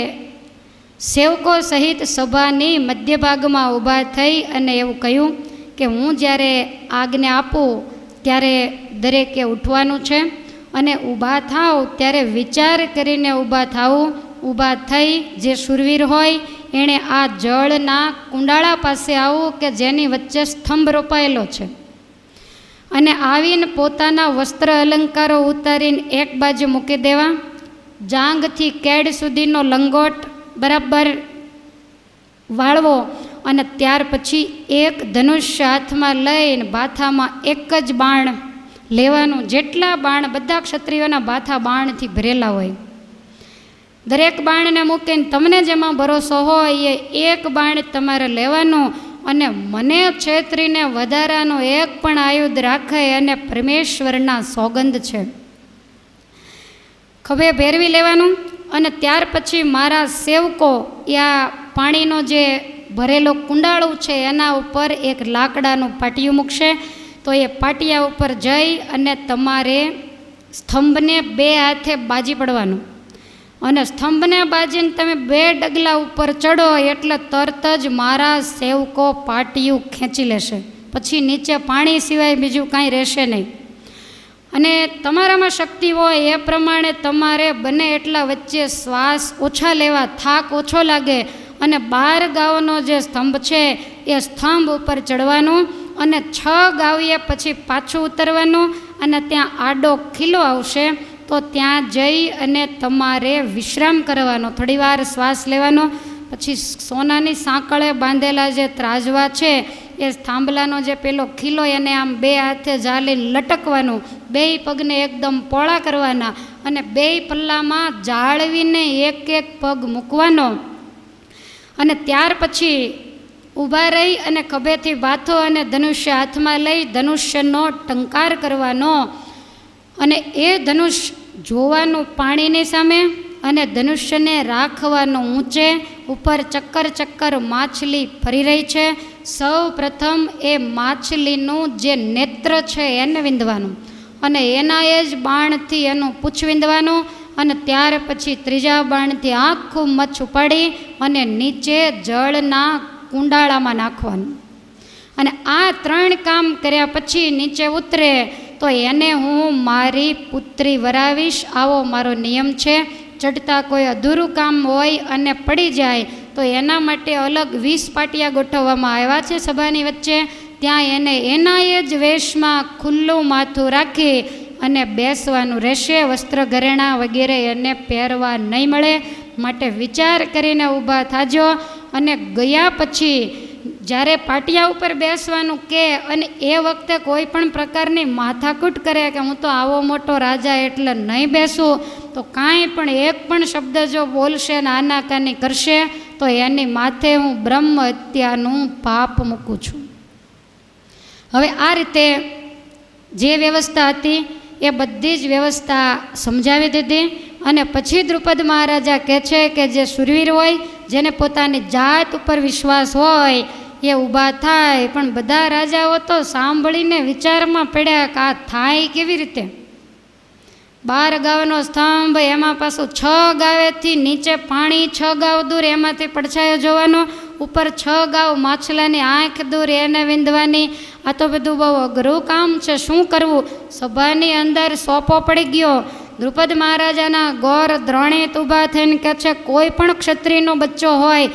સેવકો સહિત સભાની મધ્યભાગમાં ઊભા થઈ અને એવું કહ્યું કે હું જ્યારે આજ્ઞા આપું ત્યારે દરેકે ઉઠવાનું છે અને ઊભા થાવ ત્યારે વિચાર કરીને ઊભા થાવું. ઊભા થઈ જે શૂરવીર હોય એણે આ જળના કુંડાળા પાસે આવવું કે જેની વચ્ચે સ્તંભ રોપાયેલો છે, અને આવીને પોતાના વસ્ત્ર અલંકારો ઉતારીને એક બાજુ મૂકી દેવા. જાંઘથી કેડ સુધીનો લંગોટ બરાબર વાળવો અને ત્યાર પછી એક ધનુષ્ય હાથમાં લઈને બાથામાં એક જ બાણ લેવાનું. જેટલા બાણ બધા ક્ષત્રિયોના બાથા બાણથી ભરેલા હોય, દરેક બાણને મૂકીને તમને જેમાં ભરોસો હોય એ એક બાણ તમારે લેવાનું અને મને છેતરીને વધારાનું એક પણ આયુધ રાખે અને પરમેશ્વરના સોગંદ છે ખભે ભેરવી લેવાનું. અને ત્યાર પછી મારા સેવકો આ પાણીનો જે ભરેલો કુંડાળું છે એના ઉપર એક લાકડાનું પાટિયું મૂકશે. તો એ પાટિયા ઉપર જઈ અને તમારે સ્તંભને 2 હાથે બાજી પડવાનું, અને સ્તંભને બાજીને તમે 2 ડગલા ઉપર ચડો એટલે તરત જ મારા સેવકો પાટિયું ખેંચી લેશે. પછી નીચે પાણી સિવાય બીજું કાંઈ રહેશે નહીં. અને તમારામાં શક્તિ હોય એ પ્રમાણે તમારે બને એટલા વચ્ચે શ્વાસ ઓછા લેવા, થાક ઓછો લાગે અને 12 ગાઉનો જે સ્તંભ છે એ સ્તંભ ઉપર ચડવાનું અને 6 ગાવીએ પછી પાછું ઉતરવાનું અને ત્યાં આડો ખીલો આવશે તો ત્યાં જઈ અને તમારે વિશ્રામ કરવાનો, થોડીવાર શ્વાસ લેવાનો. પછી સોનાની સાંકળે બાંધેલા જે ત્રાજવા છે એ થાંભલાનો જે પેલો ખીલો એને આમ 2 હાથે ઝાલી લટકવાનું, 2 પગને એકદમ પોળા કરવાના અને 2 પલ્લામાં જાળવીને એક પગ મૂકવાનો અને ત્યાર પછી ઊભા રહી અને ખભેથી બાથો અને ધનુષ્ય હાથમાં લઈ ધનુષ્યનો ટંકાર કરવાનો અને એ ધનુષ્ય જોવાનું પાણીની સામે અને ધનુષ્યને રાખવાનું ઊંચે. ઉપર ચક્કર માછલી ફરી રહી છે. સૌ પ્રથમ એ માછલીનું જે નેત્ર છે એને વિંધવાનું અને એના એ જ બાણથી એનું પૂછ વિંધવાનું અને ત્યાર પછી ત્રીજા બાણથી આખું મચ્છ ઉપાડી અને નીચે જળના કુંડાળામાં નાખવાનું. અને આ 3 કામ કર્યા પછી નીચે ઉતરે તો એને હું મારી પુત્રી વરાવીશ, આવો મારો નિયમ છે. ચડતા કોઈ અધૂરું કામ હોય અને પડી જાય તો એના માટે અલગ 20 પાટિયા ગોઠવવામાં આવ્યા છે સભાની વચ્ચે. ત્યાં એને એના એ જ વેશમાં ખુલ્લું માથું રાખી અને બેસવાનું રહેશે. વસ્ત્ર ઘરેણા વગેરે એને પહેરવા નહીં મળે. માટે વિચાર કરીને ઊભા થાજો. અને ગયા પછી જ્યારે પાટિયા ઉપર બેસવાનું કે અને એ વખતે કોઈ પણ પ્રકારની માથાકૂટ કરે કે હું તો આવો મોટો રાજા એટલે નહીં બેસું, તો કાંઈ પણ એક પણ શબ્દ જો બોલશે ને આનાકાની કરશે તો એની માથે હું બ્રહ્મ હત્યાનું પાપ મૂકું છું. હવે આ રીતે જે વ્યવસ્થા હતી એ બધી જ વ્યવસ્થા સમજાવી દીધી. અને પછી દ્રુપદ મહારાજા કહે છે કે જે શૂરવીર હોય, જેને પોતાની જાત ઉપર વિશ્વાસ હોય એ ઊભા થાય. પણ બધા રાજાઓ તો સાંભળીને વિચારમાં પડ્યા કે આ થાય કેવી રીતે? 12 ગાવનો સ્તંભ, એમાં પાછું 6 ગાવેથી નીચે પાણી 6 ગાવ દૂર એમાંથી પડછાયો જોવાનો, ઉપર 6 ગાવ માછલાની આંખ દૂર એને વિંધવાની. આ તો બધું બહુ અઘરું કામ છે, શું કરવું? સભાની અંદર સોપો પડી ગયો. દ્રુપદ મહારાજાના ગોર દ્રોણિત ઊભા થઈને કહે છે કોઈ પણ ક્ષત્રિયનો બચ્ચો હોય,